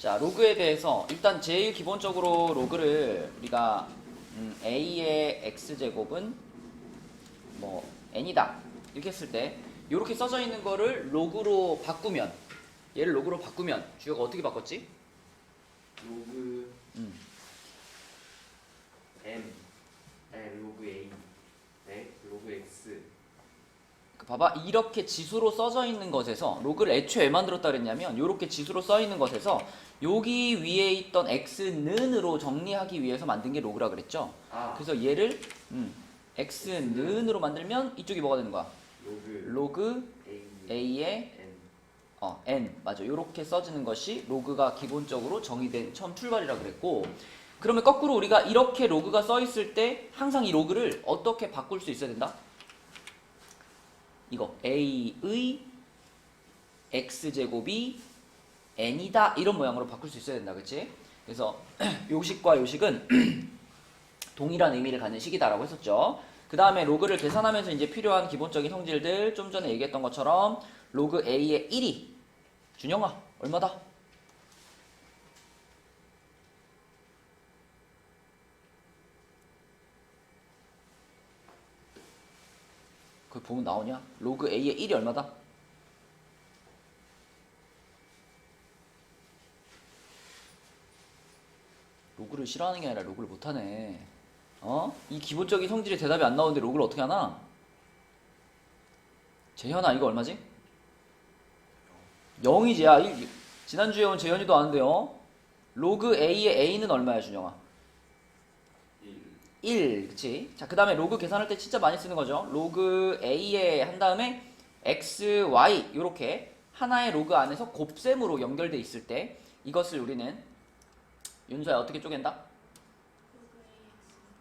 자, 로그에 대해서 일단 제일 기본적으로 로그를 우리가 a의 x제곱은 뭐 n이다 이렇게 했을 때 이렇게 써져 있는 거를 로그로 바꾸면 얘를 로그로 바꾸면 주혁아 어떻게 바꿨지? 로그 음. m 로그 a 네 로그 x 봐봐 이렇게 지수로 써져 있는 것에서 로그를 애초에 왜 만들었다 그랬냐면 이렇게 지수로 써 있는 것에서 여기 위에 있던 x는으로 정리하기 위해서 만든 게 로그라 그랬죠. 그래서 얘를 x는으로 만들면 이쪽이 뭐가 되는 거야? 로그 a의 n 맞아. 이렇게 써지는 것이 로그가 기본적으로 정의된 처음 출발이라 그랬고, 그러면 거꾸로 우리가 이렇게 로그가 써 있을 때 항상 이 로그를 어떻게 바꿀 수 있어야 된다? 이거 a의 x제곱이 n이다 이런 모양으로 바꿀 수 있어야 된다. 그치? 그래서 요식과 요식은 동일한 의미를 갖는 식이다라고 했었죠. 그 다음에 로그를 계산하면서 이제 필요한 기본적인 성질들 좀 전에 얘기했던 것처럼 로그 a의 1이 준영아 얼마다? 그걸 보면 나오냐? 로그 a의 1이 얼마다? 로그를 싫어하는 게 아니라 로그를 못하네. 이 기본적인 성질의 대답이 안 나오는데 로그를 어떻게 하나? 재현아 이거 얼마지? 0이지. 야, 지난주에 온 재현이도 아는데요. 로그 a의 a는 얼마야 준영아? 1 그치? 자, 그 다음에 로그 계산할 때 진짜 많이 쓰는 거죠. 로그 a에 한 다음에 x, y 요렇게 하나의 로그 안에서 곱셈으로 연결돼 있을 때 이것을 우리는 윤서야 어떻게 쪼갠다?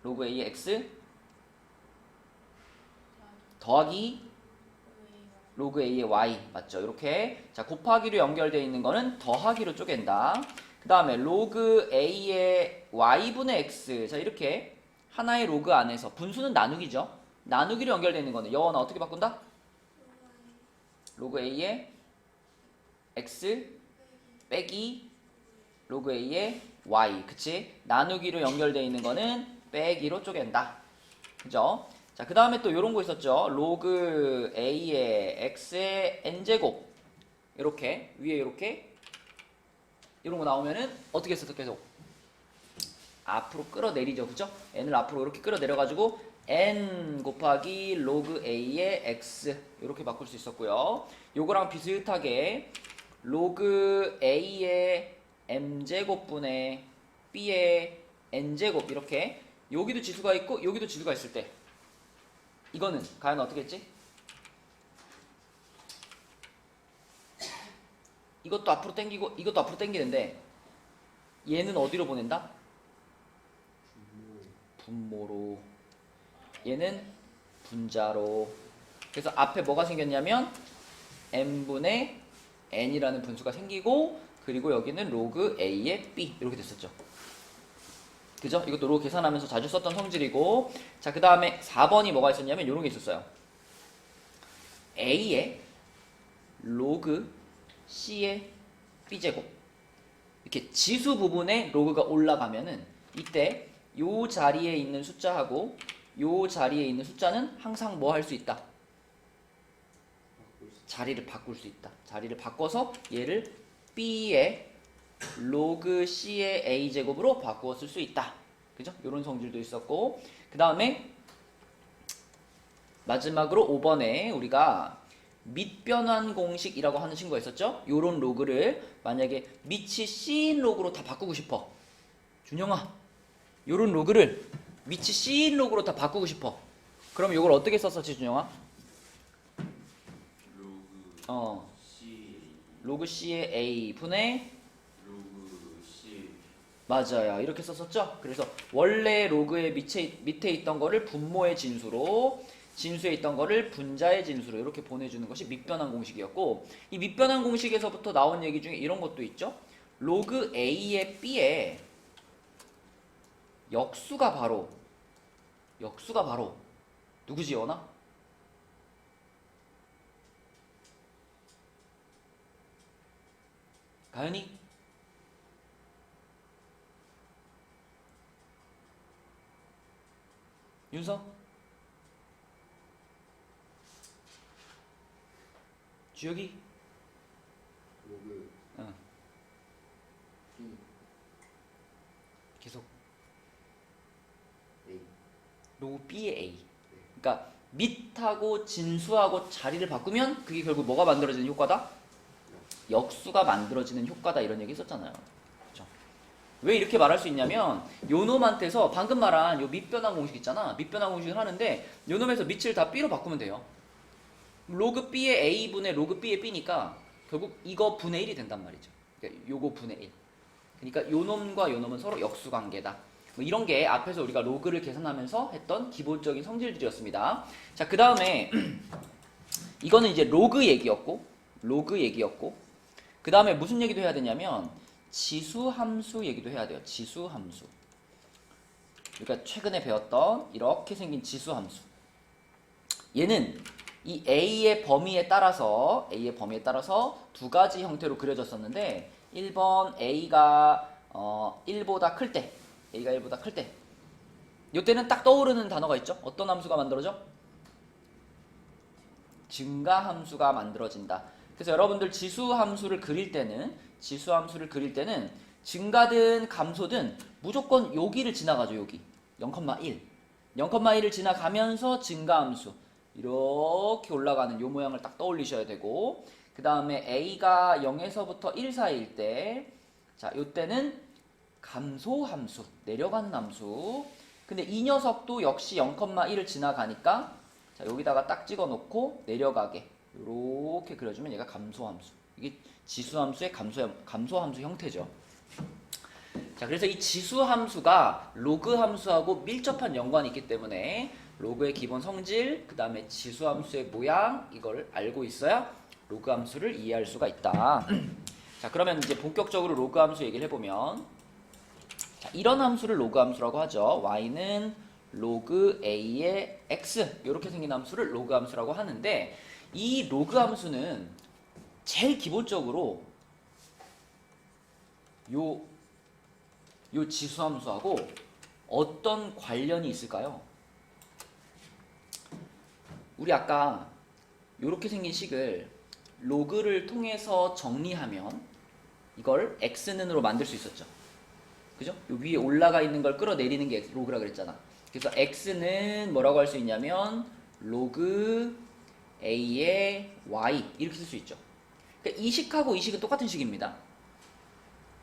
로그 a의 x 더하기 로그 a의 y 맞죠? 이렇게 자 곱하기로 연결되어 있는 거는 더하기로 쪼갠다. 그 다음에 로그 a의 y분의 x 자 이렇게 하나의 로그 안에서 분수는 나누기죠. 나누기로 연결되어 있는 거는 여원아 어떻게 바꾼다? 로그 a의 x 빼기 로그 a의 y 그치? 나누기로 연결되어 있는 거는 빼기로 쪼갠다. 그죠? 자, 그 다음에 또 이런 거 있었죠. 로그 a의 x의 n제곱 이렇게 위에 이렇게 이런 거 나오면은 어떻게 했었어? 계속 앞으로 끌어내리죠. 그죠? n을 앞으로 이렇게 끌어내려가지고 n 곱하기 로그 a의 x 이렇게 바꿀 수 있었고요. 요거랑 비슷하게 로그 a의 m제곱분의 b의 n제곱 이렇게 여기도 지수가 있고 여기도 지수가 있을 때 이거는 과연 어떻게 했지? 이것도 앞으로 당기고 이것도 앞으로 당기는데 얘는 어디로 보낸다? 분모로. 얘는 분자로. 그래서 앞에 뭐가 생겼냐면 n분의 n이라는 분수가 생기고 그리고 여기는 로그 a의 b 이렇게 됐었죠. 그죠? 이것도 로그 계산하면서 자주 썼던 성질이고 자 그 다음에 4번이 뭐가 있었냐면 이런 게 있었어요. a의 로그 c의 b제곱 이렇게 지수 부분에 로그가 올라가면은 이때 요 자리에 있는 숫자하고 요 자리에 있는 숫자는 항상 뭐 할 수 있다? 자리를 바꿀 수 있다. 자리를 바꿔서 얘를 b의 로그 c의 a제곱으로 바꾸어 쓸 수 있다. 그죠? 요런 성질도 있었고 그 다음에 마지막으로 5번에 우리가 밑변환 공식이라고 하는 친구가 있었죠? 요런 로그를 만약에 밑이 c인 로그로 다 바꾸고 싶어. 준영아 요런 로그를 밑이 c인 로그로 다 바꾸고 싶어. 그럼 요걸 어떻게 썼었지 준영아? 로그 c의 a 분의 로그 c 맞아요. 이렇게 썼었죠? 그래서 원래 로그의 밑에 있던 거를 분모의 진수로 진수에 있던 거를 분자의 진수로 이렇게 보내주는 것이 밑변환 공식이었고 이 밑변환 공식에서부터 나온 얘기 중에 이런 것도 있죠. 로그 a의 b에 역수가 바로 누구지 연아? 가연이? 윤서? 주혁이? 로그 응. B 계속. A 로그 B의 A. 그러니까 밑하고 진수하고 자리를 바꾸면 그게 결국 뭐가 만들어지는 효과다? 역수가 만들어지는 효과다 이런 얘기 있었잖아요. 그렇죠? 왜 이렇게 말할 수 있냐면 요 놈한테서 방금 말한 요 밑변환 공식 있잖아. 밑변환 공식을 하는데 요 놈에서 밑을 다 B로 바꾸면 돼요. 로그 B의 A분의 로그 B의 B니까 결국 이거 분의 1이 된단 말이죠. 그러니까 요거 분의 1. 그러니까 요 놈과 요 놈은 서로 역수 관계다. 뭐 이런 게 앞에서 우리가 로그를 계산하면서 했던 기본적인 성질들이었습니다. 자, 그 다음에 이거는 이제 로그 얘기였고 그 다음에 무슨 얘기도 해야 되냐면 지수함수 얘기도 해야 돼요. 지수함수. 그러니까 최근에 배웠던 이렇게 생긴 지수함수. 얘는 이 A의 범위에 따라서 두 가지 형태로 그려졌었는데 1번 A가 1보다 클 때, 이때는 딱 떠오르는 단어가 있죠. 어떤 함수가 만들어져? 증가함수가 만들어진다. 그래서 여러분들 지수함수를 그릴 때는 증가든 감소든 무조건 여기를 지나가죠. 여기 0,1 0,1을 지나가면서 증가함수 이렇게 올라가는 요 모양을 딱 떠올리셔야 되고, 그 다음에 A가 0에서부터 1 사이일 때, 자, 요때는 감소함수, 내려가는 함수. 근데 이 녀석도 역시 0,1을 지나가니까, 자, 여기다가 딱 찍어 놓고 내려가게 요렇게 그려주면 얘가 감소함수. 이게 지수함수의 감소함수 형태죠. 자, 그래서 이 지수함수가 로그함수하고 밀접한 연관이 있기 때문에 로그의 기본 성질, 그 다음에 지수함수의 모양, 이걸 알고 있어야 로그함수를 이해할 수가 있다. 자, 그러면 이제 본격적으로 로그함수 얘기를 해보면, 자, 이런 함수를 로그함수라고 하죠. y는 로그 a의 x, 이렇게 생긴 함수를 로그함수라고 하는데, 이 로그함수는 제일 기본적으로 요 지수함수하고 어떤 관련이 있을까요? 우리 아까 이렇게 생긴 식을 로그를 통해서 정리하면 이걸 x는으로 만들 수 있었죠. 그죠? 요 위에 올라가 있는 걸 끌어내리는 게 로그라 그랬잖아. 그래서 x는 뭐라고 할 수 있냐면 로그 a의 y 이렇게 쓸 수 있죠. 그러니까 이 식하고 이 식은 똑같은 식입니다.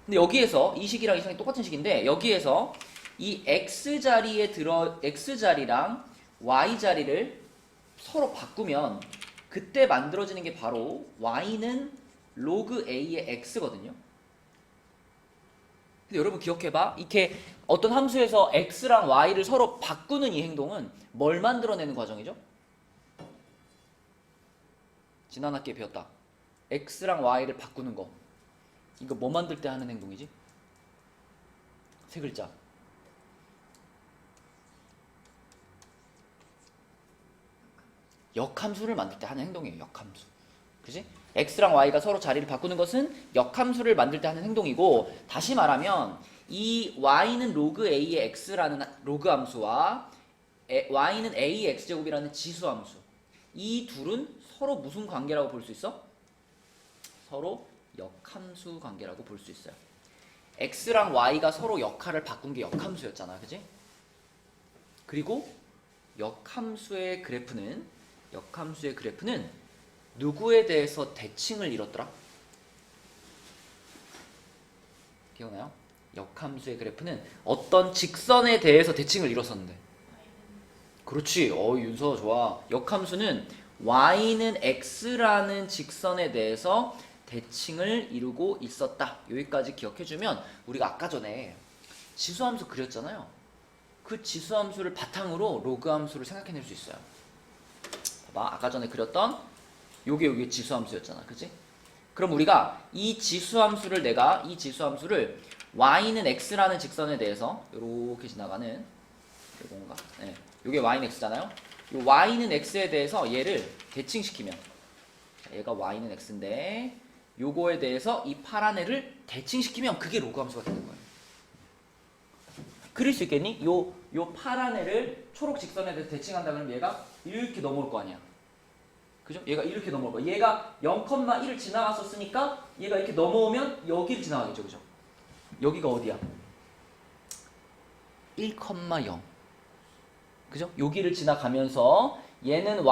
근데 여기에서 이 식이랑 이 식이 똑같은 식인데 여기에서 이 x자리랑 y자리를 서로 바꾸면 그때 만들어지는 게 바로 y는 로그 a의 x거든요. 근데 여러분 기억해봐. 이렇게 어떤 함수에서 x랑 y를 서로 바꾸는 이 행동은 뭘 만들어내는 과정이죠? 지난 학기에 배웠다. x랑 y를 바꾸는 거. 이거 뭐 만들 때 하는 행동이지? 세 글자. 역함수를 만들 때 하는 행동이에요. 역함수. 그지? x랑 y가 서로 자리를 바꾸는 것은 역함수를 만들 때 하는 행동이고, 다시 말하면 이 y는 로그 a의 x라는 로그 함수와 y는 a의 x제곱이라는 지수 함수, 이 둘은 서로 무슨 관계라고 볼 수 있어? 서로 역함수 관계라고 볼 수 있어요. x랑 y가 서로 역할을 바꾼 게 역함수였잖아. 그지? 그리고 역함수의 그래프는 누구에 대해서 대칭을 이뤘더라? 기억나요? 역함수의 그래프는 어떤 직선에 대해서 대칭을 이뤘었는데. 그렇지. 윤서 좋아. 역함수는 y는 x라는 직선에 대해서 대칭을 이루고 있었다. 여기까지 기억해주면 우리가 아까 전에 지수함수 그렸잖아요. 그 지수함수를 바탕으로 로그함수를 생각해낼 수 있어요. 봐봐. 아까 전에 그렸던 요게 지수함수였잖아. 그치? 그럼 우리가 이 지수함수를 y는 x라는 직선에 대해서 이렇게 지나가는 요건가? 네. 요게 y는 x잖아요. 요 y는 x에 대해서 얘를 대칭시키면, 자, 얘가 y는 x인데 요거에 대해서 이 파란 애를 대칭시키면 그게 로그함수가 되는 거예요. 그릴 수 있겠니? 요 파란 애를 초록 직선에 대해서 대칭한다 그러면 얘가 이렇게 넘어올 거 아니야. 그죠? 얘가 이렇게 넘어올 거야. 얘가 0,1을 지나갔었으니까 얘가 이렇게 넘어오면 여기를 지나가겠죠. 그죠? 여기가 어디야? 1,0. 그죠? 여기를 지나가면서 얘는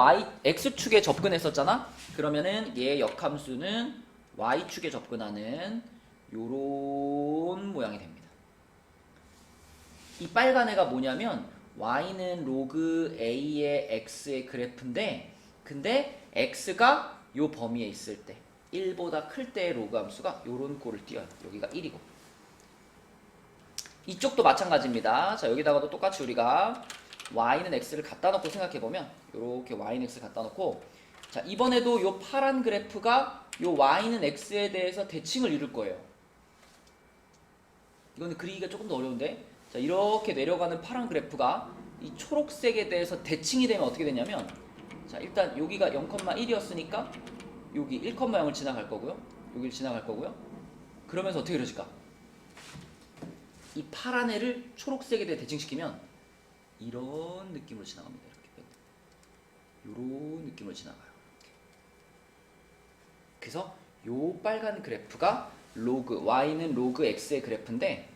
x축에 접근했었잖아? 그러면은 얘의 역함수는 y축에 접근하는 요런 모양이 됩니다. 이 빨간 애가 뭐냐면 y는 로그 a의 x의 그래프인데 근데 x가 요 범위에 있을 때 1보다 클 때의 로그 함수가 요런 꼴을 띄어요. 여기가 1이고 이쪽도 마찬가지입니다. 자 여기다가도 똑같이 우리가 y는 x를 갖다 놓고 생각해보면 요렇게 y는 x 갖다 놓고 자 이번에도 요 파란 그래프가 요 y는 x에 대해서 대칭을 이룰 거예요. 이거는 그리기가 조금 더 어려운데 자 이렇게 내려가는 파란 그래프가 이 초록색에 대해서 대칭이 되면 어떻게 되냐면 자 일단 여기가 0,1이었으니까 여기 1,0을 지나갈 거고요. 여기를 지나갈 거고요. 그러면서 어떻게 이루어질까? 이 파란 애를 초록색에 대해 대칭시키면 이런 느낌으로 지나갑니다. 이렇게 이런 느낌으로 지나가요. 그래서 요 빨간 그래프가 로그 y는 로그 x의 그래프인데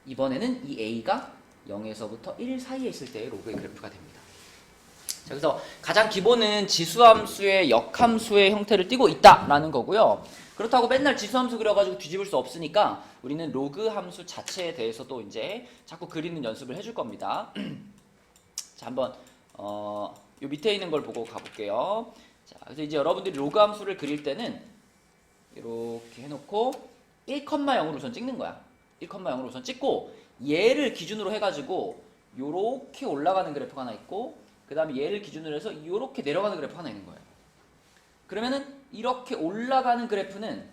이번에는 이 a가 0에서부터 1 사이에 있을 때의 로그의 그래프가 됩니다. 자, 그래서 가장 기본은 지수함수의 역함수의 형태를 띠고 있다라는 거고요. 그렇다고 맨날 지수함수 그려가지고 뒤집을 수 없으니까 우리는 로그 함수 자체에 대해서도 이제 자꾸 그리는 연습을 해줄 겁니다. 자, 한번 요 밑에 있는 걸 보고 가볼게요. 자, 그래서 이제 여러분들이 로그 함수를 그릴 때는 이렇게 해놓고 1,0로 우선 찍는 거야. 1,0로 우선 찍고 얘를 기준으로 해가지고 요렇게 올라가는 그래프가 하나 있고 그 다음에 얘를 기준으로 해서 요렇게 내려가는 그래프가 하나 있는 거예요. 그러면은 이렇게 올라가는 그래프는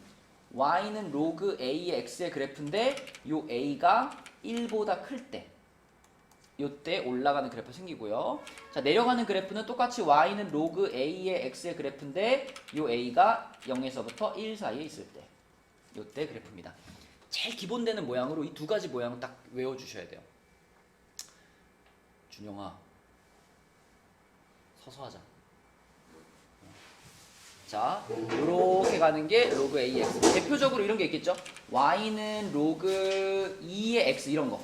y는 로그 a의 x의 그래프인데 요 a가 1보다 클 때 요때 올라가는 그래프 생기고요. 자 내려가는 그래프는 똑같이 y는 로그 a의 x의 그래프인데 요 a가 0에서부터 1 사이에 있을 때 요때 그래프입니다. 제일 기본되는 모양으로 이 두 가지 모양을 딱 외워주셔야 돼요. 준영아 서서 하자. 자, 이렇게 가는 게 로그 ax. 대표적으로 이런 게 있겠죠? y는 로그 2의 x 이런 거.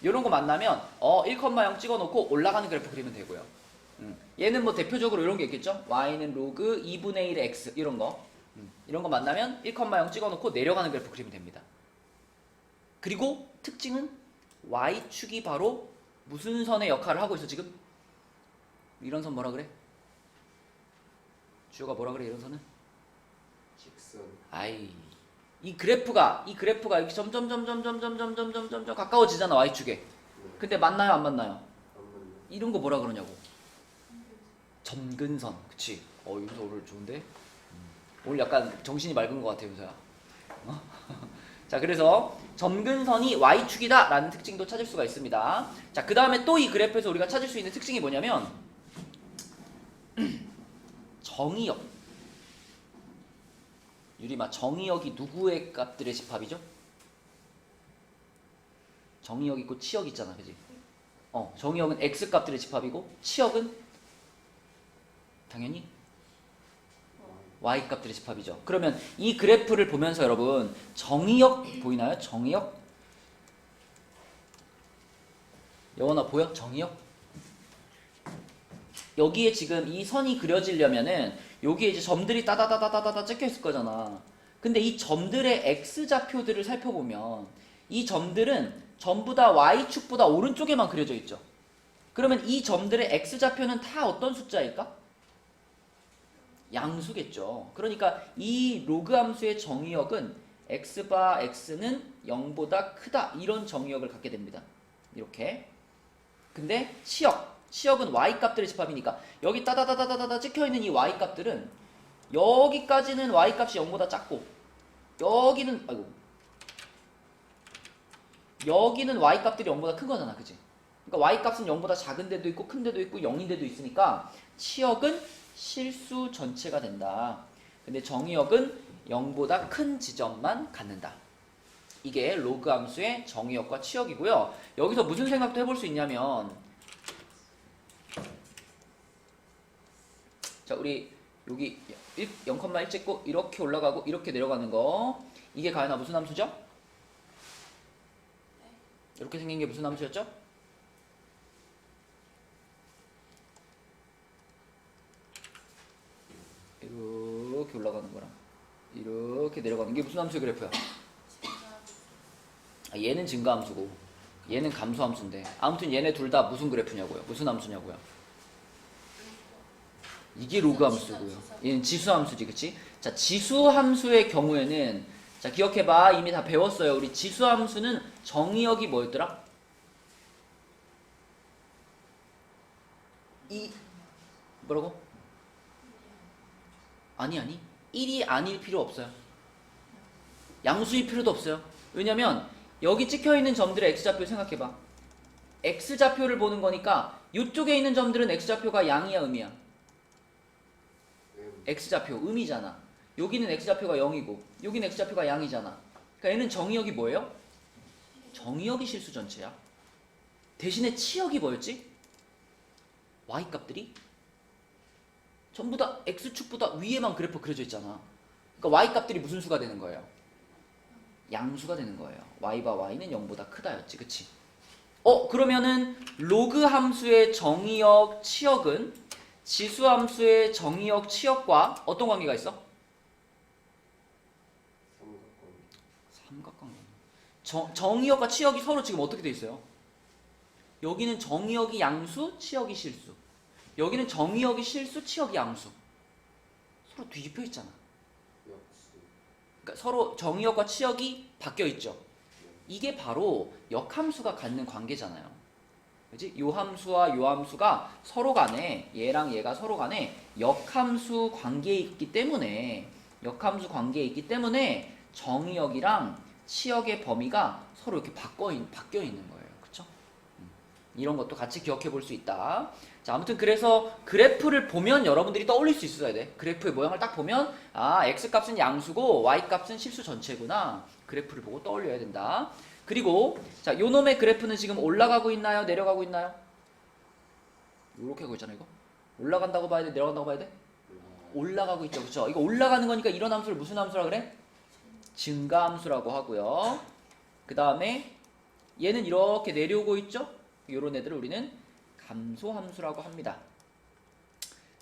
이런 거 만나면 1,0 찍어놓고 올라가는 그래프 그리면 되고요. 얘는 뭐 대표적으로 이런 게 있겠죠? y는 로그 2분의 1의 x 이런 거. 이런 거 만나면 1,0 찍어놓고 내려가는 그래프 그리면 됩니다. 그리고 특징은 y축이 바로 무슨 선의 역할을 하고 있어 지금? 이런 선 뭐라 그래? 주호가 뭐라 그래 이런 선은? 직선. 아이 이 그래프가 이렇게 점점 가까워지잖아 y축에. 근데 맞나요 안 맞나요? 이런 거 뭐라 그러냐고. 점근선. 그치? 윤서 오늘 좋은데? 오늘 약간 정신이 맑은 것 같아 윤서야. 자 그래서 점근선이 y축이다 라는 특징도 찾을 수가 있습니다. 자 그 다음에 또 이 그래프에서 우리가 찾을 수 있는 특징이 뭐냐면 정의역. 유리마 정의역이 누구의 값들의 집합이죠? 정의역 있고 치역 있잖아 그지? 정의역은 x 값들의 집합이고 치역은 당연히 y 값들의 집합이죠. 그러면 이 그래프를 보면서 여러분 정의역 보이나요? 정의역? 여원아 보여? 정의역? 여기에 지금 이 선이 그려지려면은 여기에 이제 점들이 따다다다다다 찍혀 있을 거잖아. 근데 이 점들의 x좌표들을 살펴보면 이 점들은 전부 다 y축보다 오른쪽에만 그려져 있죠. 그러면 이 점들의 x좌표는 다 어떤 숫자일까? 양수겠죠. 그러니까 이 로그 함수의 정의역은 x바 x는 0보다 크다 이런 정의역을 갖게 됩니다. 이렇게. 근데 치역은 y 값들의 집합이니까 여기 따다다다다다 찍혀있는 이 y 값들은 여기까지는 y 값이 0보다 작고 여기는 y 값들이 0보다 큰 거잖아. 그치? 그러니까 y 값은 0보다 작은 데도 있고 큰 데도 있고 0인 데도 있으니까 치역은 실수 전체가 된다. 근데 정의역은 0보다 큰 지점만 갖는다. 이게 로그 함수의 정의역과 치역이고요. 여기서 무슨 생각도 해볼 수 있냐면, 자, 우리 여기 0,1 찍고 이렇게 올라가고 이렇게 내려가는 거, 이게 가연아 무슨 함수죠? 이렇게 생긴 게 무슨 함수였죠? 이렇게 올라가는 거랑 이렇게 내려가는 게 무슨 함수의 그래프야? 얘는 증가함수고 얘는 감소함수인데, 아무튼 얘네 둘 다 무슨 그래프냐고요? 무슨 함수냐고요? 이게 로그 함수고요. 얘는 지수 함수지, 그치? 자, 지수 함수의 경우에는, 자, 기억해봐. 이미 다 배웠어요. 우리 지수 함수는 정의역이 뭐였더라? 뭐라고? 아니 1이 아닐 필요 없어요. 양수일 필요도 없어요. 왜냐면 여기 찍혀있는 점들의 x좌표 생각해봐. x좌표를 보는 거니까 이쪽에 있는 점들은 x좌표가 양이야 음이야? x좌표 음이잖아. 여기는 x좌표가 0이고 여기는 x좌표가 양이잖아. 그러니까 얘는 정의역이 뭐예요? 정의역이 실수 전체야. 대신에 치역이 뭐였지? y값들이 전부 다 x축보다 위에만 그래프 그려져 있잖아. 그러니까 y값들이 무슨 수가 되는 거예요? 양수가 되는 거예요. y바 y는 0보다 크다였지, 그치? 그러면은 로그 함수의 정의역, 치역은 지수 함수의 정의역, 치역과 어떤 관계가 있어? 삼각관계. 정의역과 치역이 서로 지금 어떻게 돼 있어요? 여기는 정의역이 양수, 치역이 실수. 여기는 정의역이 실수, 치역이 양수. 서로 뒤집혀 있잖아. 그러니까 서로 정의역과 치역이 바뀌어 있죠. 이게 바로 역함수가 갖는 관계잖아요. 그지? 요 함수와 요 함수가 서로 간에, 얘랑 얘가 서로 간에 역함수 관계에 있기 때문에, 정의역이랑 치역의 범위가 서로 이렇게 바뀌어 있는 거예요. 그쵸? 이런 것도 같이 기억해 볼 수 있다. 자, 아무튼 그래서 그래프를 보면 여러분들이 떠올릴 수 있어야 돼. 그래프의 모양을 딱 보면, 아, x값은 양수고 y값은 실수 전체구나. 그래프를 보고 떠올려야 된다. 그리고 자, 요 놈의 그래프는 지금 올라가고 있나요? 내려가고 있나요? 이렇게 하고 있잖아, 이거. 올라간다고 봐야 돼? 내려간다고 봐야 돼? 올라가고 있죠, 그쵸? 이거 올라가는 거니까 이런 함수를 무슨 함수라 그래? 증가함수라고 하고요. 그 다음에 얘는 이렇게 내려오고 있죠? 요런 애들을 우리는 감소함수라고 합니다.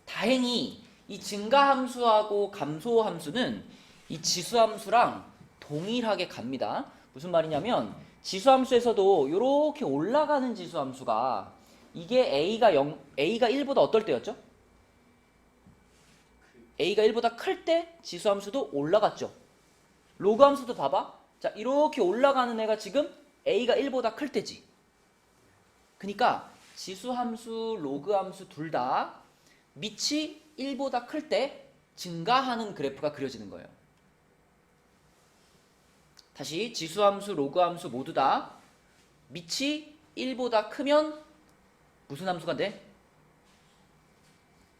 다행히 이 증가함수하고 감소함수는 이 지수함수랑 동일하게 갑니다. 무슨 말이냐면 지수함수에서도 이렇게 올라가는 지수함수가 이게 A가 1보다 어떨 때였죠? A가 1보다 클 때 지수함수도 올라갔죠. 로그함수도 봐봐. 자, 이렇게 올라가는 애가 지금 A가 1보다 클 때지. 그러니까 지수함수, 로그함수 둘 다 밑이 1보다 클 때 증가하는 그래프가 그려지는 거예요. 다시 지수함수, 로그함수 모두 다 밑이 1보다 크면 무슨 함수가 돼?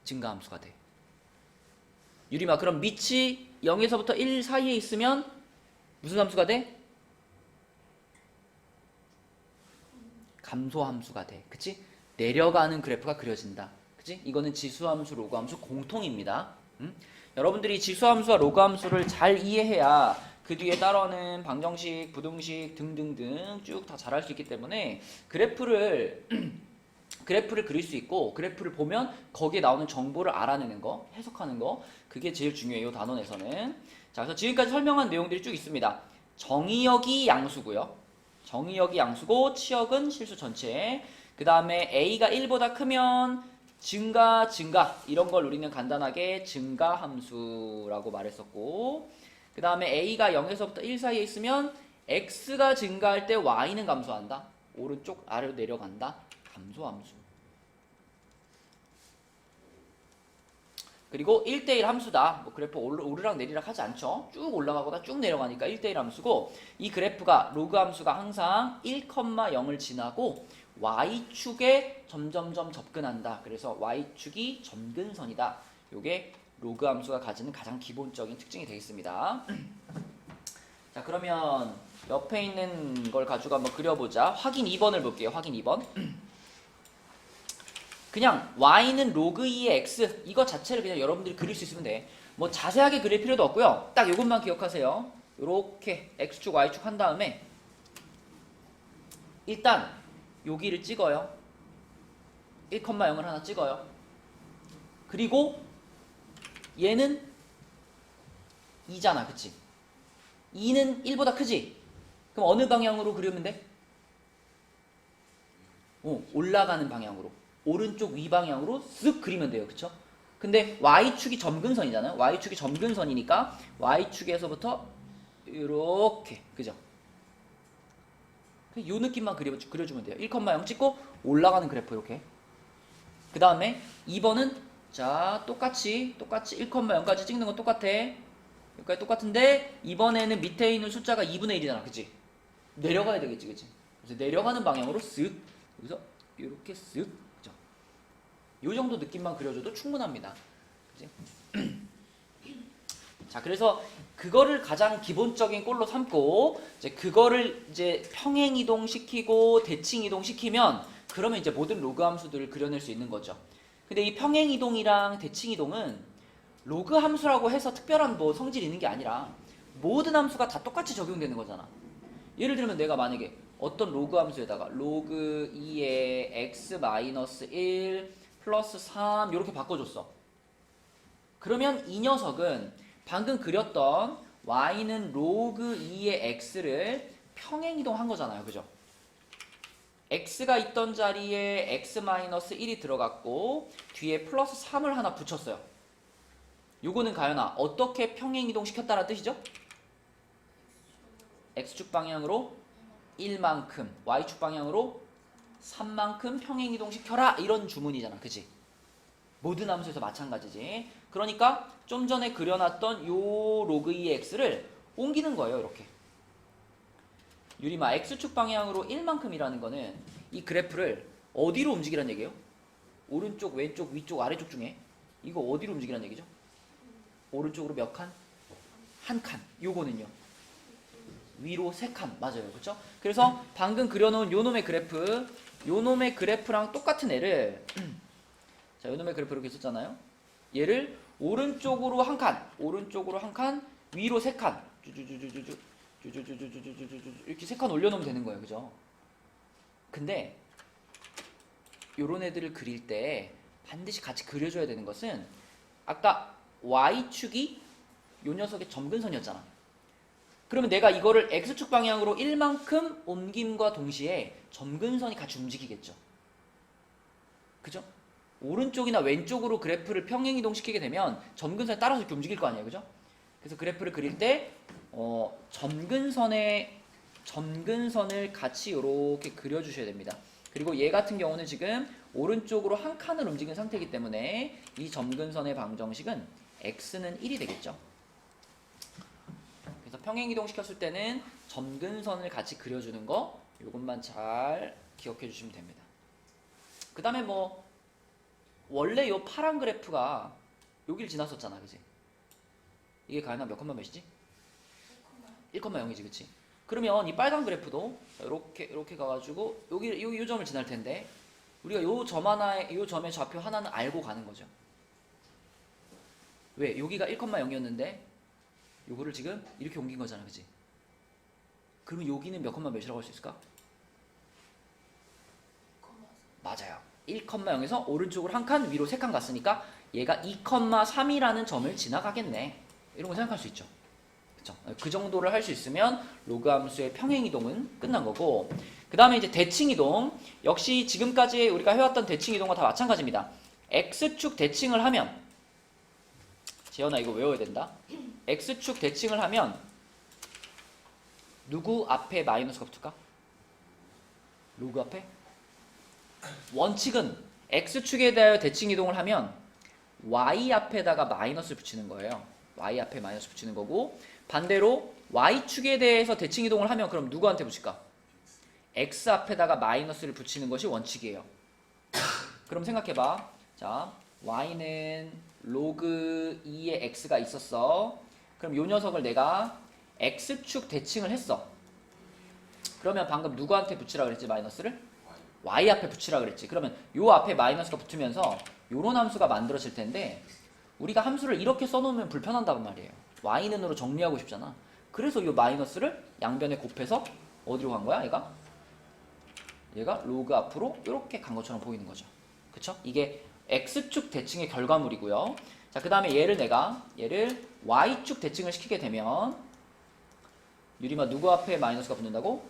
증가함수가 돼. 유리마, 그럼 밑이 0에서부터 1 사이에 있으면 무슨 함수가 돼? 감소함수가 돼. 그치? 내려가는 그래프가 그려진다. 그치? 이거는 지수함수, 로그함수 공통입니다. 여러분들이 지수함수와 로그함수를 잘 이해해야 그 뒤에 따라오는 방정식, 부등식 등등등 쭉 다 잘할 수 있기 때문에 그래프를 그릴 수 있고, 그래프를 보면 거기에 나오는 정보를 알아내는 거, 해석하는 거, 그게 제일 중요해요, 단원에서는. 자, 그래서 지금까지 설명한 내용들이 쭉 있습니다. 정의역이 양수고요. 정의역이 양수고 치역은 실수 전체. 그 다음에 A가 1보다 크면 증가 이런 걸 우리는 간단하게 증가함수라고 말했었고, 그 다음에 A가 0에서부터 1 사이에 있으면 X가 증가할 때 Y는 감소한다. 오른쪽 아래로 내려간다. 감소함수. 그리고 1대1 함수다. 뭐 그래프 오르락 내리락 하지 않죠. 쭉 올라가거나 쭉 내려가니까 1대1 함수고, 이 그래프가 로그 함수가 항상 1,0을 지나고 y축에 점점점 접근한다. 그래서 y축이 점근선이다. 요게 로그 함수가 가지는 가장 기본적인 특징이 되겠습니다. 자, 자, 그러면 옆에 있는 걸 가지고 한번 그려보자. 확인 2번을 볼게요. 확인 2번. 그냥 y는 로그 2의 x 이거 자체를 그냥 여러분들이 그릴 수 있으면 돼. 뭐 자세하게 그릴 필요도 없고요. 딱 이것만 기억하세요. 요렇게 x축 y축 한 다음에 일단 여기를 찍어요. 1,0을 하나 찍어요. 그리고 얘는 2잖아, 그치? 2는 1보다 크지? 그럼 어느 방향으로 그리면 돼? 올라가는 방향으로. 오른쪽 위 방향으로 쓱 그리면 돼요, 그쵸? 근데 y축이 점근선이잖아요. y축이 점근선이니까 y축에서부터 이렇게, 그죠? 요 느낌만 그려주면 돼요. 1,0 찍고 올라가는 그래프 이렇게. 그 다음에 2번은 자 똑같이 1,0까지 찍는 건 똑같아. 여기까지 똑같은데 이번에는 밑에 있는 숫자가 2분의 1이잖아, 그치? 내려가야 되겠지, 그치? 그래서 내려가는 방향으로 쓱 여기서 이렇게 쓱, 그죠? 요 정도 느낌만 그려줘도 충분합니다, 그치? 자, 그래서 그거를 가장 기본적인 꼴로 삼고 이제 그거를 이제 평행 이동 시키고 대칭 이동 시키면 그러면 이제 모든 로그 함수들을 그려낼 수 있는 거죠. 근데 이 평행 이동이랑 대칭 이동은 로그 함수라고 해서 특별한 뭐 성질이 있는 게 아니라 모든 함수가 다 똑같이 적용되는 거잖아. 예를 들면 내가 만약에 어떤 로그 함수에다가 로그 2의 x-1 플러스 3 이렇게 바꿔줬어. 그러면 이 녀석은 방금 그렸던 y는 로그 2의 x를 평행 이동한 거잖아요, 그죠? x가 있던 자리에 x-1이 들어갔고 뒤에 플러스 3을 하나 붙였어요. 요거는 가연아 어떻게 평행 이동 시켰다는 뜻이죠? x축 방향으로 1만큼, y축 방향으로 3만큼 평행 이동 시켜라 이런 주문이잖아, 그치? 모든 함수에서 마찬가지지. 그러니까 좀 전에 그려놨던 요 로그 2의 x를 옮기는 거예요, 이렇게. 유리마 x축 방향으로 1만큼이라는 거는 이 그래프를 어디로 움직이란 얘기예요? 오른쪽, 왼쪽, 위쪽, 아래쪽 중에 이거 어디로 움직이란 얘기죠? 오른쪽으로 몇 칸? 한 칸. 요거는요? 위로 3칸. 맞아요, 그렇죠? 그래서 방금 그려놓은 요놈의 그래프랑 똑같은 애를 자, 요놈의 그래프 이렇게 썼잖아요. 얘를 오른쪽으로 한 칸, 오른쪽으로 한 칸, 위로 3칸 쭈쭈쭈쭈쭈쭈 이렇게 3칸 올려놓으면 되는 거예요, 그죠? 근데 요런 애들을 그릴 때 반드시 같이 그려줘야 되는 것은 아까 y축이 요 녀석의 점근선이었잖아. 그러면 내가 이거를 x축 방향으로 1만큼 옮김과 동시에 점근선이 같이 움직이겠죠, 그죠? 오른쪽이나 왼쪽으로 그래프를 평행 이동시키게 되면 점근선에 따라서 이렇게 움직일 거 아니에요, 그죠? 그래서 그래프를 그릴 때 점근선을 같이 이렇게 그려주셔야 됩니다. 그리고 얘 같은 경우는 지금 오른쪽으로 한 칸을 움직인 상태이기 때문에 이 점근선의 방정식은 x는 1이 되겠죠. 그래서 평행 이동 시켰을 때는 점근선을 같이 그려주는 거 이것만 잘 기억해 주시면 됩니다. 그 다음에 뭐 원래 요 파란 그래프가 여기를 지났었잖아, 그치? 이게 가연아 몇 컴마 몇이지? 1,0이지, 그치? 그러면 이 빨간 그래프도 이렇게 가가지고 요 점을 지날 텐데 우리가 요 점의 좌표 하나는 알고 가는 거죠. 왜? 여기가 1,0이었는데 요거를 지금 이렇게 옮긴 거잖아, 그치? 그러면 여기는 몇 컴마 몇이라고 할 수 있을까? 맞아요. 1,0에서 오른쪽으로 한 칸, 위로 3칸 갔으니까 얘가 2,3이라는 점을 지나가겠네. 이런 거 생각할 수 있죠. 그쵸? 그 정도를 할 수 있으면 로그 함수의 평행 이동은 끝난 거고, 그 다음에 이제 대칭 이동. 역시 지금까지 우리가 해왔던 대칭 이동과 다 마찬가지입니다. x축 대칭을 하면, 재현아 이거 외워야 된다. x축 대칭을 하면 누구 앞에 마이너스가 붙을까? 로그 앞에? 원칙은 x축에 대하여 대칭 이동을 하면 y 앞에다가 마이너스를 붙이는 거예요. y 앞에 마이너스 붙이는 거고, 반대로 y축에 대해서 대칭 이동을 하면 그럼 누구한테 붙일까? x 앞에다가 마이너스를 붙이는 것이 원칙이에요. 그럼 생각해봐. 자, y는 로그 2의 x가 있었어. 그럼 요 녀석을 내가 x축 대칭을 했어. 그러면 방금 누구한테 붙이라 그랬지 마이너스를? y 앞에 붙이라 그랬지. 그러면 요 앞에 마이너스가 붙으면서 요런 함수가 만들어질 텐데 우리가 함수를 이렇게 써놓으면 불편한단 말이에요. y는으로 정리하고 싶잖아. 그래서 요 마이너스를 양변에 곱해서 어디로 간 거야 얘가 로그 앞으로 이렇게 간 것처럼 보이는 거죠. 그쵸? 이게 x축 대칭의 결과물이고요. 자, 그 다음에 얘를 y축 대칭을 시키게 되면 유림아 누구 앞에 마이너스가 붙는다고?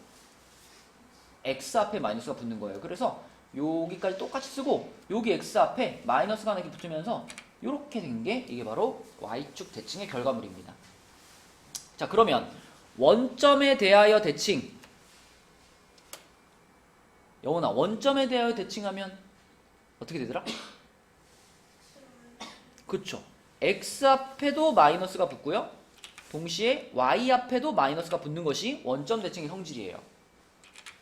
x 앞에 마이너스가 붙는 거예요. 그래서 여기까지 똑같이 쓰고 여기 x 앞에 마이너스가 하나 이렇게 붙으면서 이렇게 된 게 이게 바로 y축 대칭의 결과물입니다. 자, 그러면 원점에 대하여 대칭. 영훈아, 원점에 대하여 대칭하면 어떻게 되더라? 그쵸. x 앞에도 마이너스가 붙고요. 동시에 y 앞에도 마이너스가 붙는 것이 원점 대칭의 성질이에요.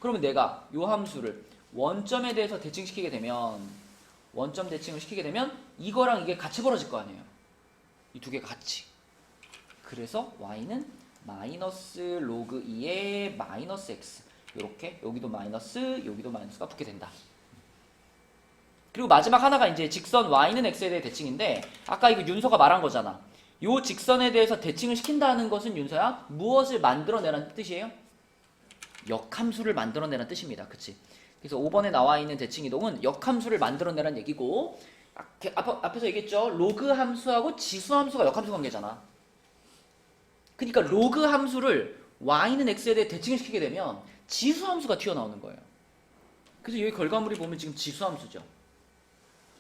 그러면 내가 요 함수를 원점에 대해서 대칭시키게 되면 원점 대칭을 시키게 되면 이거랑 이게 같이 벌어질 거 아니에요. 이 두 개 같이. 그래서 y는 마이너스 로그 2의 마이너스 x 이렇게 여기도 마이너스 여기도 마이너스가 붙게 된다. 그리고 마지막 하나가 이제 직선 y는 x에 대해 대칭인데 아까 이거 윤서가 말한 거잖아. 요 직선에 대해서 대칭을 시킨다는 것은 윤서야 무엇을 만들어내라는 뜻이에요? 역함수를 만들어내라는 뜻입니다. 그치? 그래서 5번에 나와 있는 대칭 이동은 역함수를 만들어내라는 얘기고 앞에서 얘기했죠. 로그 함수하고 지수 함수가 역함수 관계잖아. 그러니까 로그 함수를 y는 x에 대해 대칭을 시키게 되면 지수 함수가 튀어나오는 거예요. 그래서 여기 결과물이 보면 지금 지수 함수죠.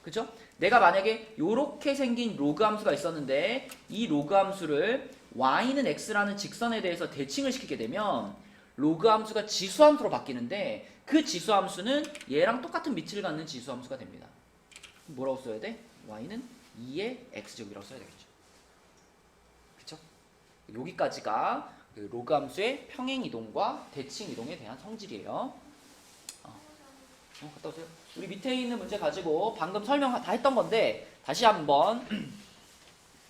그죠? 내가 만약에 이렇게 생긴 로그 함수가 있었는데 이 로그 함수를 y는 x라는 직선에 대해서 대칭을 시키게 되면 로그 함수가 지수 함수로 바뀌는데 그 지수 함수는 얘랑 똑같은 위치를 갖는 지수 함수가 됩니다. 뭐라고 써야 돼? y는 2의 x제곱이라고 써야 되겠죠. 그쵸? 여기까지가 그 로그 함수의 평행 이동과 대칭 이동에 대한 성질이에요. 갔다 오세요. 우리 밑에 있는 문제 가지고 방금 설명 다 했던 건데 다시 한번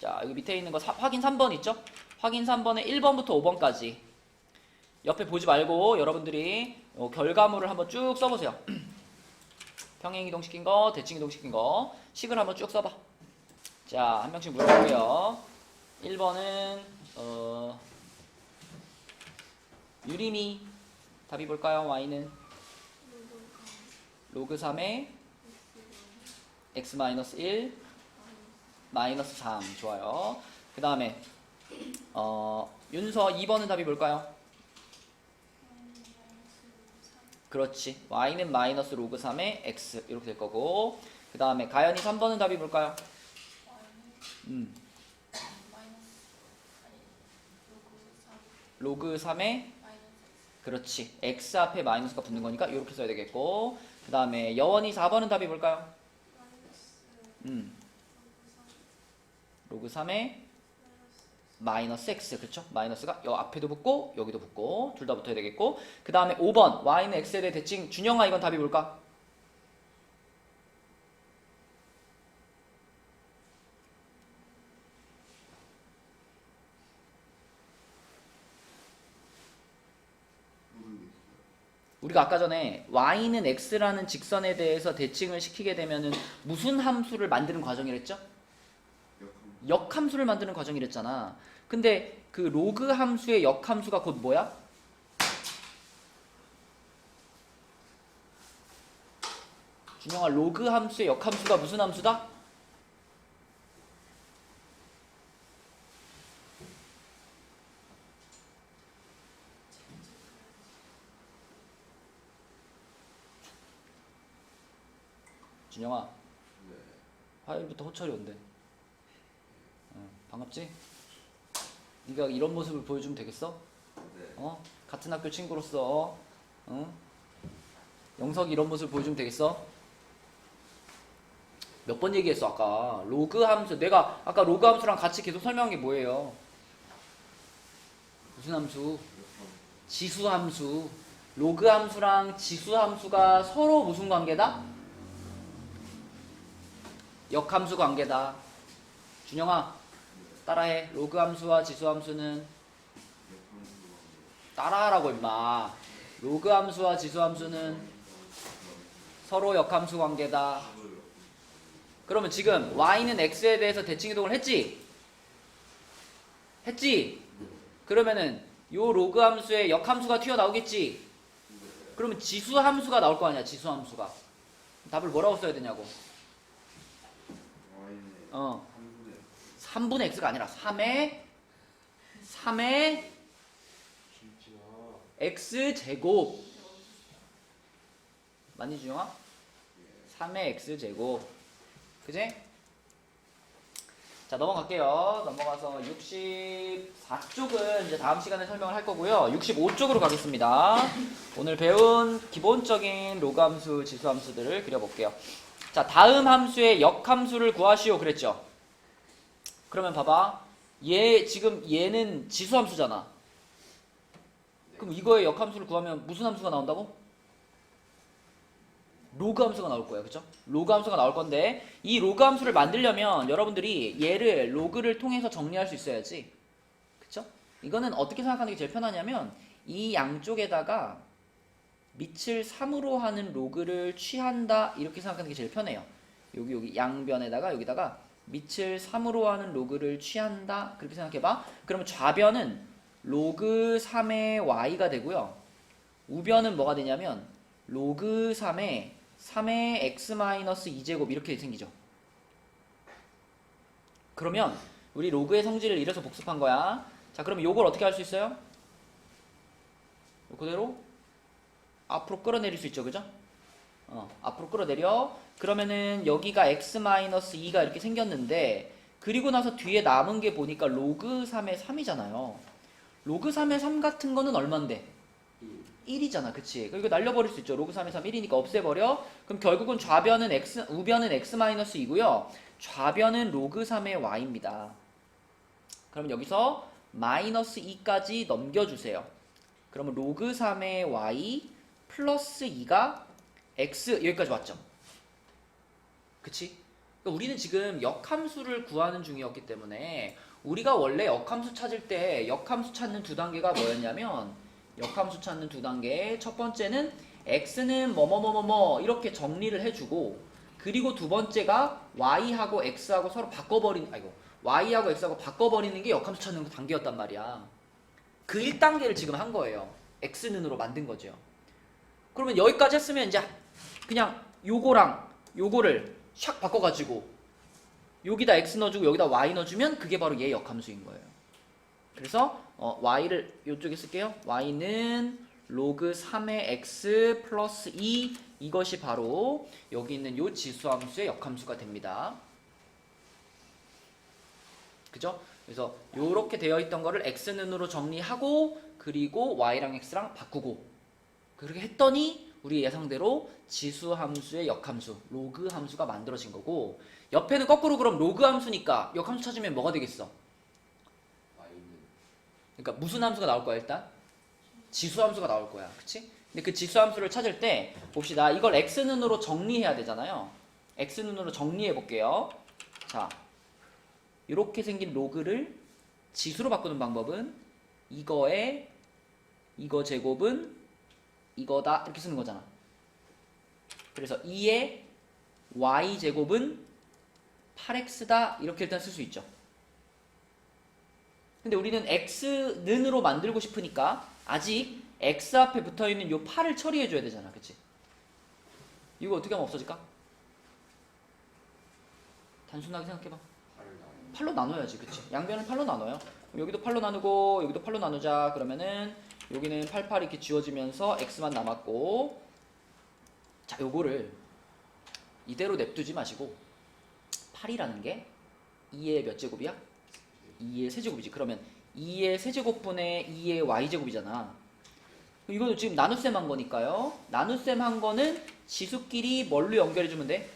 자, 여기 밑에 있는 거 확인 3번 있죠? 확인 3번에 1번부터 5번까지 옆에 보지 말고 여러분들이 결과물을 한번 쭉 써보세요. 평행 이동시킨 거, 대칭 이동시킨 거 식을 한번 쭉 써봐. 자, 한 명씩 물어볼게요. 1번은 유림이 답이 볼까요? y는 로그 3의 x-1 마이너스 3 좋아요. 그 다음에 윤서 2번은 답이 뭘까요? 그렇지. y는 마이너스 로그 3의 x 이렇게 될 거고 그 다음에 가연이 3번은 답이 뭘까요? 로그 3의 그렇지. x 앞에 마이너스가 붙는 거니까 이렇게 써야 되겠고 그 다음에 여원이 4번은 답이 뭘까요? 로그 3의 마이너스 x 그렇죠? 마이너스가 여 앞에도 붙고 여기도 붙고 둘 다 붙어야 되겠고 그 다음에 5번 y는 x에 대해 대칭 준영아 이건 답이 뭘까? 우리가 아까 전에 y는 x라는 직선에 대해서 대칭을 시키게 되면은 무슨 함수를 만드는 과정이랬죠? 역함수를 만드는 과정이랬잖아. 근데 그 로그 함수의 역함수가 곧 뭐야? 준영아 로그 함수의 역함수가 무슨 함수다? 준영아 네. 화요일부터 호철이 온대. 반갑지? 네가 이런 모습을 보여주면 되겠어? 네. 같은 학교 친구로서 영석이 이런 모습을 보여주면 되겠어? 몇 번 얘기했어 아까 로그 함수 내가 아까 로그 함수랑 같이 계속 설명한 게 뭐예요? 무슨 함수? 지수 함수. 로그 함수랑 지수 함수가 서로 무슨 관계다? 역함수 관계다. 준영아 따라해. 로그 함수와 지수 함수는 따라하라고 임마. 로그 함수와 지수 함수는 서로 역함수 관계다. 그러면 지금 y는 x에 대해서 대칭 이동을 했지? 했지? 그러면은 요 로그 함수에 역함수가 튀어나오겠지? 그러면 지수 함수가 나올 거 아니야, 지수 함수가. 답을 뭐라고 써야 되냐고. 3분의 x가 아니라 3의 x제곱. 맞니 주영아? 3의 x제곱. 그지? 자, 넘어갈게요. 넘어가서 64쪽은 이제 다음 시간에 설명을 할 거고요. 65쪽으로 가겠습니다. 오늘 배운 기본적인 로그 함수, 지수 함수들을 그려볼게요. 자, 다음 함수의 역함수를 구하시오 그랬죠? 그러면 봐봐. 지금 얘는 지수 함수잖아. 그럼 이거의 역함수를 구하면 무슨 함수가 나온다고? 로그 함수가 나올 거예요. 그쵸? 로그 함수가 나올 건데 이 로그 함수를 만들려면 여러분들이 얘를 로그를 통해서 정리할 수 있어야지. 그쵸? 이거는 어떻게 생각하는 게 제일 편하냐면 이 양쪽에다가 밑을 3으로 하는 로그를 취한다 이렇게 생각하는 게 제일 편해요. 여기 양변에다가 여기다가 밑을 3으로 하는 로그를 취한다 그렇게 생각해봐. 그러면 좌변은 로그 3의 y가 되고요. 우변은 뭐가 되냐면 로그 3의 x-2제곱 이렇게 생기죠. 그러면 우리 로그의 성질을 이래서 복습한 거야. 자, 그러면 요걸 어떻게 할 수 있어요? 그대로 앞으로 끌어내릴 수 있죠. 그죠? 앞으로 끌어내려. 그러면은 여기가 x-2가 이렇게 생겼는데 그리고 나서 뒤에 남은 게 보니까 로그 3의 3이잖아요. 로그 3의 3 같은 거는 얼만데? 1이잖아. 그치? 그리고 날려버릴 수 있죠. 로그 3의 3 1이니까 없애버려. 그럼 결국은 우변은 x-2고요. 좌변은 로그 3의 y입니다. 그럼 여기서 마이너스 2까지 넘겨주세요. 그러면 로그 3의 y 플러스 2가 x 여기까지 왔죠. 그치? 그러니까 우리는 지금 역함수를 구하는 중이었기 때문에 우리가 원래 역함수 찾을 때 역함수 찾는 두 단계가 뭐였냐면 역함수 찾는 두 단계 첫 번째는 x는 뭐뭐뭐뭐뭐 이렇게 정리를 해주고 그리고 두 번째가 y하고 x하고 서로 y하고 x하고 바꿔버리는 게 역함수 찾는 단계였단 말이야. 그 1단계를 지금 한 거예요. x는으로 만든 거죠. 그러면 여기까지 했으면 이제 그냥 요거랑 요거를 샥 바꿔가지고 여기다 x 넣어주고 여기다 y 넣어주면 그게 바로 얘 역함수인 거예요. 그래서 y를 이쪽에 쓸게요. y는 로그 3의 x 플러스 2 이것이 바로 여기 있는 요 지수함수의 역함수가 됩니다. 그죠? 그래서 요렇게 되어 있던 거를 x는으로 정리하고 그리고 y랑 x랑 바꾸고 그렇게 했더니 우리 예상대로 지수함수의 역함수 로그 함수가 만들어진 거고 옆에는 거꾸로 그럼 로그 함수니까 역함수 찾으면 뭐가 되겠어? 그러니까 무슨 함수가 나올 거야 일단? 지수함수가 나올 거야. 그치? 근데 그 지수함수를 찾을 때 봅시다. 이걸 x는으로 정리해야 되잖아요. x는으로 정리해 볼게요. 자, 이렇게 생긴 로그를 지수로 바꾸는 방법은 이거에 이거 제곱은 이거다 이렇게 쓰는 거잖아. 그래서 2의 y제곱은 8x다 이렇게 일단 쓸 수 있죠. 근데 우리는 x는으로 만들고 싶으니까 아직 x 앞에 붙어있는 요 8을 처리해줘야 되잖아. 그치? 이거 어떻게 하면 없어질까? 단순하게 생각해봐. 8로 나눠야지. 그치? 양변을 8로 나눠요. 여기도 8로 나누고 여기도 8로 나누자. 그러면은 여기는 8, 8 이렇게 지워지면서 x만 남았고 자, 요거를 이대로 냅두지 마시고 8이라는 게 2의 몇 제곱이야? 2의 세제곱이지. 그러면 2의 세제곱분의 2의 y제곱이잖아. 이거는 지금 나눗셈 한 거니까요. 나눗셈 한 거는 지수끼리 뭘로 연결해주면 돼?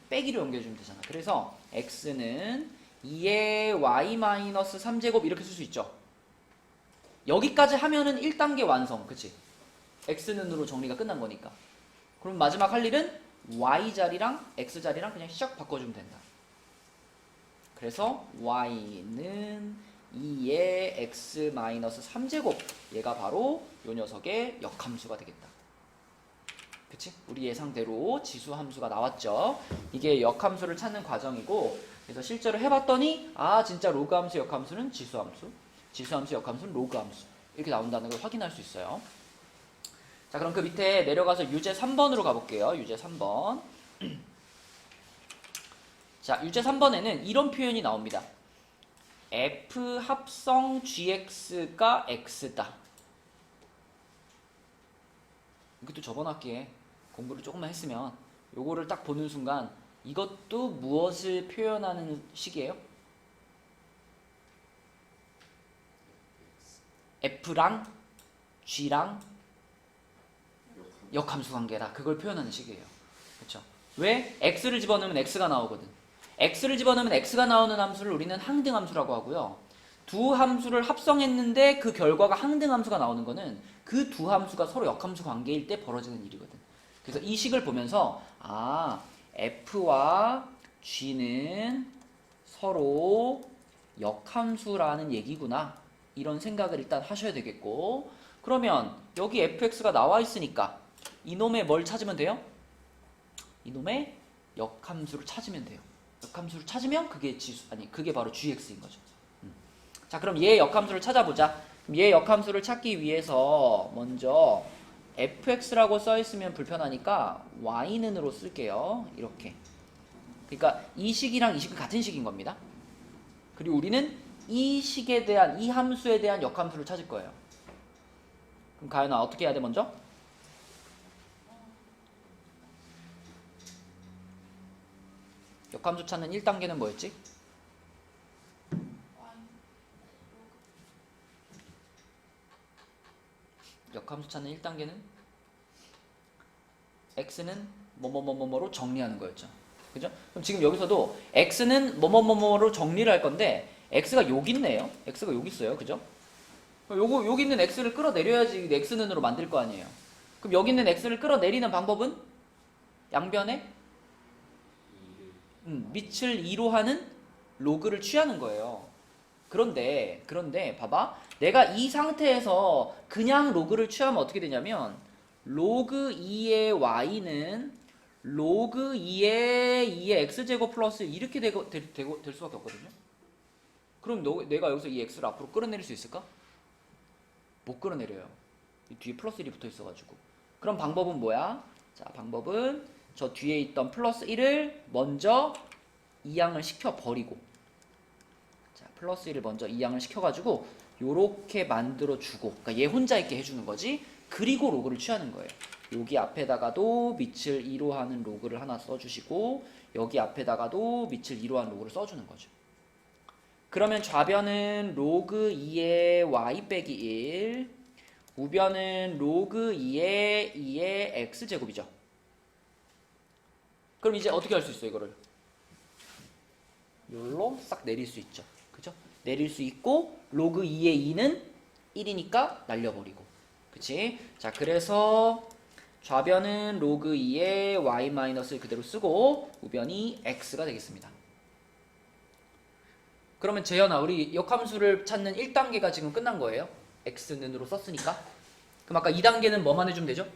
빼기로 연결해주면 되잖아. 그래서 x는 2의 y-3제곱 이렇게 쓸 수 있죠. 여기까지 하면은 1단계 완성. 그치? x는으로 정리가 끝난 거니까. 그럼 마지막 할 일은 y자리랑 x자리랑 그냥 샥 바꿔주면 된다. 그래서 y는 2의 x 마이너스 3제곱 얘가 바로 요 녀석의 역함수가 되겠다. 그치? 우리 예상대로 지수 함수가 나왔죠. 이게 역함수를 찾는 과정이고 그래서 실제로 해봤더니 아 진짜 로그 함수 역함수는 지수 함수, 지수 함수 역함수는 로그 함수 이렇게 나온다는 걸 확인할 수 있어요. 자 그럼 그 밑에 내려가서 유제 3번으로 가볼게요. 유제 3번. 자 유제 3번에는 이런 표현이 나옵니다. f 합성 gx가 x다. 이것도 저번 학기에 공부를 조금만 했으면 요거를 딱 보는 순간 이것도 무엇을 표현하는 식이에요? f랑 g랑 역함수 관계다. 그걸 표현하는 식이에요. 그렇죠? 왜? x를 집어넣으면 x가 나오거든. x를 집어넣으면 x가 나오는 함수를 우리는 항등함수라고 하고요. 두 함수를 합성했는데 그 결과가 항등함수가 나오는 거는 그 두 함수가 서로 역함수 관계일 때 벌어지는 일이거든. 그래서 이 식을 보면서 아 f와 g는 서로 역함수라는 얘기구나. 이런 생각을 일단 하셔야 되겠고 그러면 여기 fx가 나와 있으니까 이놈의 뭘 찾으면 돼요? 이놈의 역함수를 찾으면 돼요. 역함수를 찾으면 그게 지수 아니 그게 바로 gx인 거죠. 자 그럼 얘의 역함수를 찾아보자. 얘의 역함수를 찾기 위해서 먼저 fx라고 써 있으면 불편하니까 y는으로 쓸게요. 이렇게. 그러니까 이 식이랑 이 식은 같은 식인 겁니다. 그리고 우리는 이 식에 대한 이 함수에 대한 역함수를 찾을 거예요. 그럼 가연아 어떻게 해야 돼 먼저? 역함수 찾는 1단계는 뭐였지? 역함수 찾는 1단계는 x는 뭐뭐뭐뭐로 정리하는 거였죠. 그죠? 그럼 지금 여기서도 x는 뭐뭐뭐뭐로 정리를 할 건데 x가 여기 있네요. x가 여기 있어요. 그죠? 요거 여기 있는 x를 끌어내려야지 x는으로 만들 거 아니에요. 그럼 여기 있는 x를 끌어내리는 방법은 양변에 밑을 2로 하는 로그를 취하는 거예요. 그런데 봐봐. 내가 이 상태에서 그냥 로그를 취하면 어떻게 되냐면 로그 2의 y는 로그 2의 x제곱 플러스 이렇게 될 수밖에 없거든요. 그럼 내가 여기서 이 x를 앞으로 끌어내릴 수 있을까? 못 끌어내려요. 이 뒤에 플러스 1이 붙어 있어가지고. 그럼 방법은 뭐야? 자, 방법은 저 뒤에 있던 플러스 1을 먼저 이항을 시켜버리고 자, 플러스 1을 먼저 이항을 시켜가지고 요렇게 만들어주고 그러니까 얘 혼자 있게 해주는 거지. 그리고 로그를 취하는 거예요. 여기 앞에다가도 밑을 2로 하는 로그를 하나 써주시고 여기 앞에다가도 밑을 2로 하는 로그를 써주는 거죠. 그러면 좌변은 로그 2의 y 빼기 1 우변은 로그 2의 x제곱이죠. 그럼 이제 어떻게 할 수 있어 이거를? 요로 싹 내릴 수 있죠. 그죠? 내릴 수 있고 로그 2의 2는 1이니까 날려버리고 그치? 자 그래서 좌변은 로그 2의 y-를 그대로 쓰고 우변이 x가 되겠습니다. 그러면 재현아 우리 역함수를 찾는 1단계가 지금 끝난 거예요. x는으로 썼으니까. 그럼 아까 2단계는 뭐만 해주면 되죠?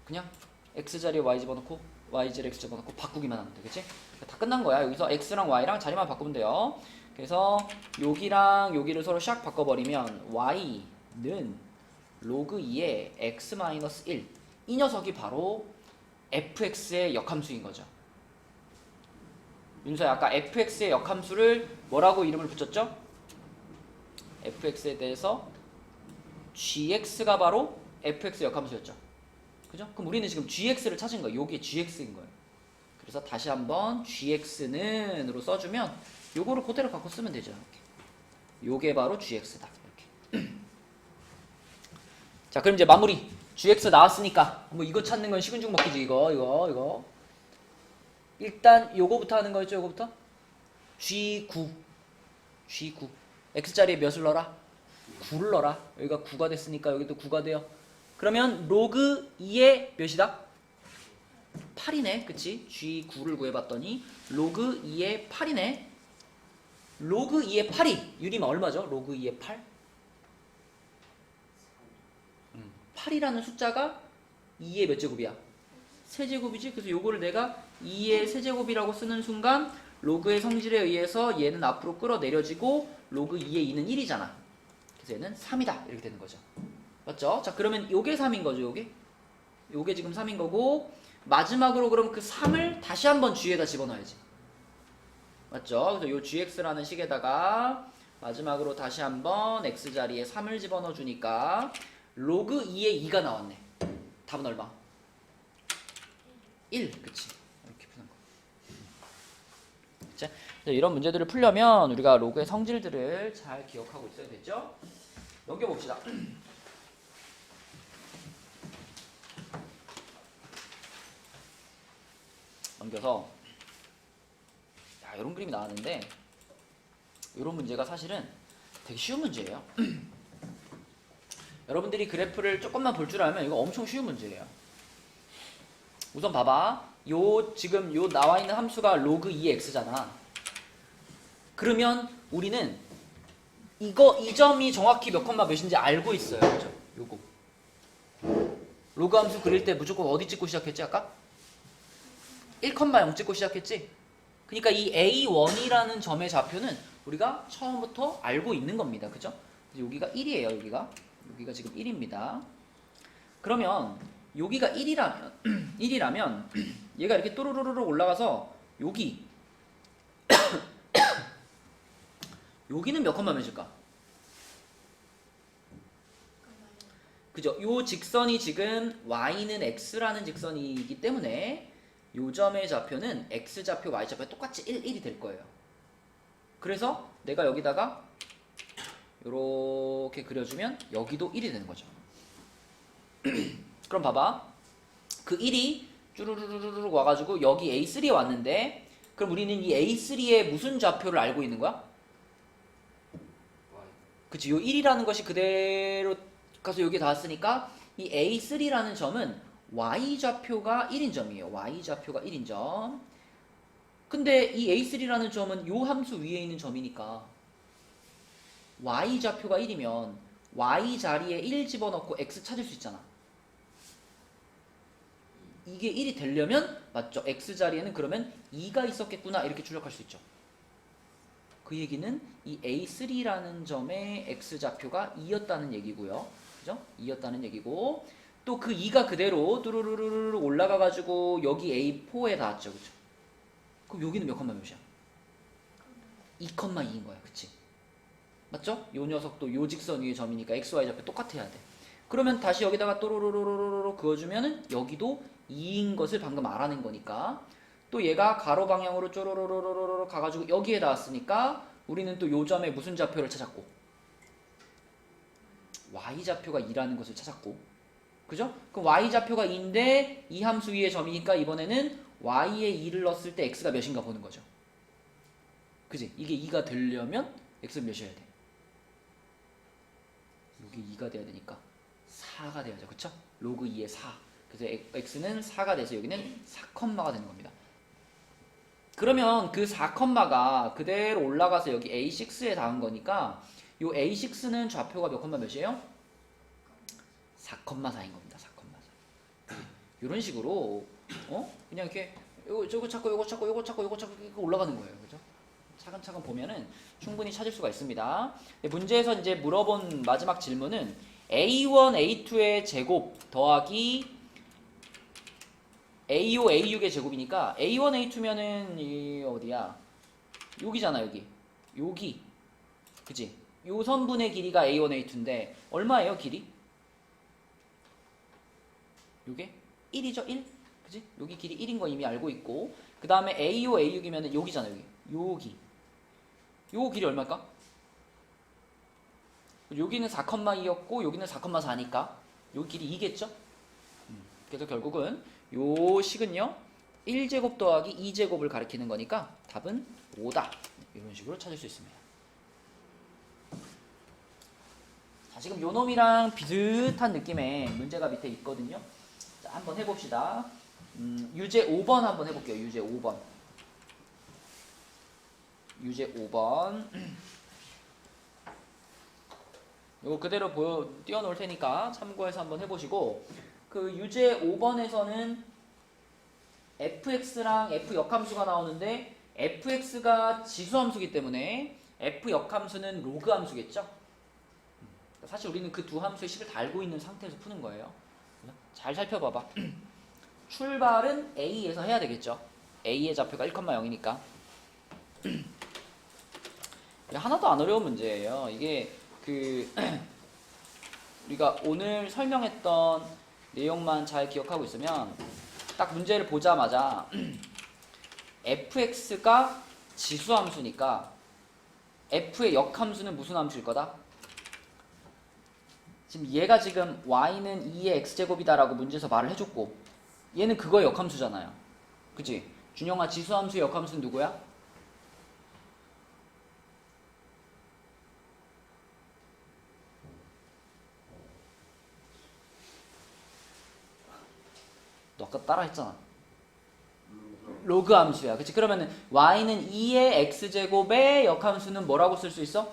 그냥 x자리에 y 집어넣고 y자리에 x 집어넣고 바꾸기만 하면 돼. 그치? 다 끝난 거야. 여기서 x랑 y랑 자리만 바꾸면 돼요. 그래서 여기랑 여기를 서로 샥 바꿔버리면 y는 로그 2의 x-1 이 녀석이 바로 fx의 역함수인 거죠. 윤서야 아까 fx의 역함수를 뭐라고 이름을 붙였죠? fx에 대해서 gx가 바로 fx의 역함수였죠. 그죠? 그럼 우리는 지금 gx를 찾은 거예요. 요게 gx인 거예요. 그래서 다시 한번 gx는으로 써주면 요거를 그대로 갖고 쓰면 되죠. 이렇게. 요게 바로 gx다. 이렇게. 자, 그럼 이제 마무리. gx 나왔으니까 뭐 이거 찾는 건 식은 죽 먹기지. 이거. 일단 요거부터 하는 거였죠. 요거부터. g9. x자리에 몇을 넣어라? 9를 넣어라. 여기가 9가 됐으니까 여기도 9가 돼요. 그러면 로그 2의 몇이다? 8이네. 그치? G9를 구해봤더니 로그 2의 8이네. 로그 2의 8이 유리마 얼마죠? 로그 2의 8? 8이라는 숫자가 2의 몇 제곱이야? 세제곱이지? 그래서 요거를 내가 2의 세제곱이라고 쓰는 순간 로그의 성질에 의해서 얘는 앞으로 끌어내려지고 로그 2의 2는 1이잖아. 그래서 얘는 3이다. 이렇게 되는 거죠. 맞죠? 자, 그러면 요게 3인 거죠, 요게? 요게 지금 3인 거고 마지막으로 그럼 그 3을 다시 한번 G에다 집어넣어야지. 맞죠? 그래서 요 GX라는 식에다가 마지막으로 다시 한번 X 자리에 3을 집어넣어 주니까 로그 2의 2가 나왔네. 답은 얼마? 1. 그치? 이렇게 푸는 거. 그치? 이런 문제들을 풀려면 우리가 로그의 성질들을 잘 기억하고 있어야 되죠? 넘겨봅시다. 넘겨서 야, 이런 그림이 나왔는데 이런 문제가 사실은 되게 쉬운 문제예요. 여러분들이 그래프를 조금만 볼 줄 알면 이거 엄청 쉬운 문제예요. 우선 봐봐. 지금 요 나와 있는 함수가 로그 2x잖아. 그러면 우리는 이 점이 정확히 몇 콤마 몇인지 알고 있어요. 그죠? 요거. 로그 함수 그릴 때 무조건 어디 찍고 시작했지 아까? 1,0 찍고 시작했지? 그러니까 이 A1이라는 점의 좌표는 우리가 처음부터 알고 있는 겁니다. 그죠? 여기가 1이에요. 여기가 지금 1입니다. 그러면 여기가 1이라면 얘가 이렇게 또르르르 올라가서 여기는 몇 콤마 몇일까? 그죠? 요 직선이 지금 y는 x라는 직선이기 때문에 요 점의 좌표는 x좌표, y좌표 똑같이 1이 될 거예요. 그래서 내가 여기다가 요렇게 그려주면 여기도 1이 되는 거죠. 그럼 봐봐. 그 1이 쭈루루루루 와가지고 여기 A3에 왔는데 그럼 우리는 이 A3의 무슨 좌표를 알고 있는 거야? 그치? 요 1이라는 것이 그대로 가서 여기에 닿았으니까 이 A3라는 점은 Y좌표가 1인 점이에요. Y좌표가 1인 점. 근데 이 A3라는 점은 요 함수 위에 있는 점이니까 Y좌표가 1이면 Y 자리에 1 집어넣고 X 찾을 수 있잖아. 이게 1이 되려면 맞죠? X 자리에는 그러면 2가 있었겠구나 이렇게 출력할 수 있죠. 그 얘기는 이 A3라는 점의 X좌표가 2였다는 얘기고요. 그죠? 2였다는 얘기고 또 그 2가 그대로 뚜루루루루 올라가가지고 여기 A4에 닿았죠. 그죠? 그럼 여기는 몇 컴마 몇이야? 2,2인 거야. 그치? 맞죠? 요 녀석도 요 직선 위의 점이니까 XY 좌표 똑같아야 돼. 그러면 다시 여기다가 또로로로로로 그어주면은 여기도 2인 것을 방금 알아낸 거니까 또 얘가 가로 방향으로 쪼로로로로로 가가지고 여기에 닿았으니까 우리는 또 요 점에 무슨 좌표를 찾았고 Y좌표가 2라는 것을 찾았고 그죠? 그럼 Y좌표가 2인데 이 함수 위의 점이니까 이번에는 Y에 2를 넣었을 때 X가 몇인가 보는 거죠. 그지? 이게 2가 되려면 X는 몇이어야 돼? 여기 2가 돼야 되니까 4가 돼야죠. 그쵸? 로그 2의 4. 그래서 X는 4가 돼서 여기는 4컴마가 되는 겁니다. 그러면 그 4컴마가 그대로 올라가서 여기 A6에 닿은 거니까 요 A6는 좌표가 몇 컴마 몇이에요? 4,4인 겁니다. 4,4. 이런 식으로 그냥 이렇게 저거 찾고 요거 찾고 요거 찾고 요거 찾고 이렇게 올라가는 거예요. 그죠? 차근차근 보면은 충분히 찾을 수가 있습니다. 문제에서 이제 물어본 마지막 질문은 A1, A2의 제곱 더하기 A5, A6의 제곱이니까 A1, A2면은 이 어디야? 여기잖아, 여기. 그치? 요 선분의 길이가 A1, A2인데 얼마예요, 길이? 요게 1이죠, 1? 그치? 여기 길이 1인 거 이미 알고 있고 그 다음에 A5, A6이면은 여기잖아, 여기. 요 길이 얼마일까? 여기는 4,2였고 여기는 4,4니까 요 길이 2겠죠? 그래서 결국은 요 식은요 1제곱 더하기 2제곱을 가리키는 거니까 답은 5다. 이런 식으로 찾을 수 있습니다. 자, 지금 요 놈이랑 비슷한 느낌의 문제가 밑에 있거든요. 자, 한번 해봅시다. 유제 5번 한번 해볼게요. 유제 5번. 유제 5번. 이거 그대로 띄워놓을 테니까 참고해서 한번 해보시고, 그 유제 5번에서는 fx랑 f 역함수가 나오는데 fx가 지수함수기 때문에 f 역함수는 로그 함수겠죠? 사실 우리는 그 두 함수의 식을 다 알고 있는 상태에서 푸는 거예요. 잘 살펴봐봐. 출발은 a에서 해야 되겠죠? a의 좌표가 1,0이니까. 하나도 안 어려운 문제예요. 이게 우리가 오늘 설명했던 내용만 잘 기억하고 있으면 딱 문제를 보자마자 fx가 지수함수니까 f의 역함수는 무슨 함수일 거다? 지금 얘가 지금 y는 2의 x제곱이다 라고 문제에서 말을 해줬고 얘는 그거의 역함수잖아요. 그치? 준영아, 지수함수의 역함수는 누구야? 너 아까 따라 했잖아. 로그 함수야. 그치? 그러면은 y는 2의 x제곱의 역함수는 뭐라고 쓸 수 있어?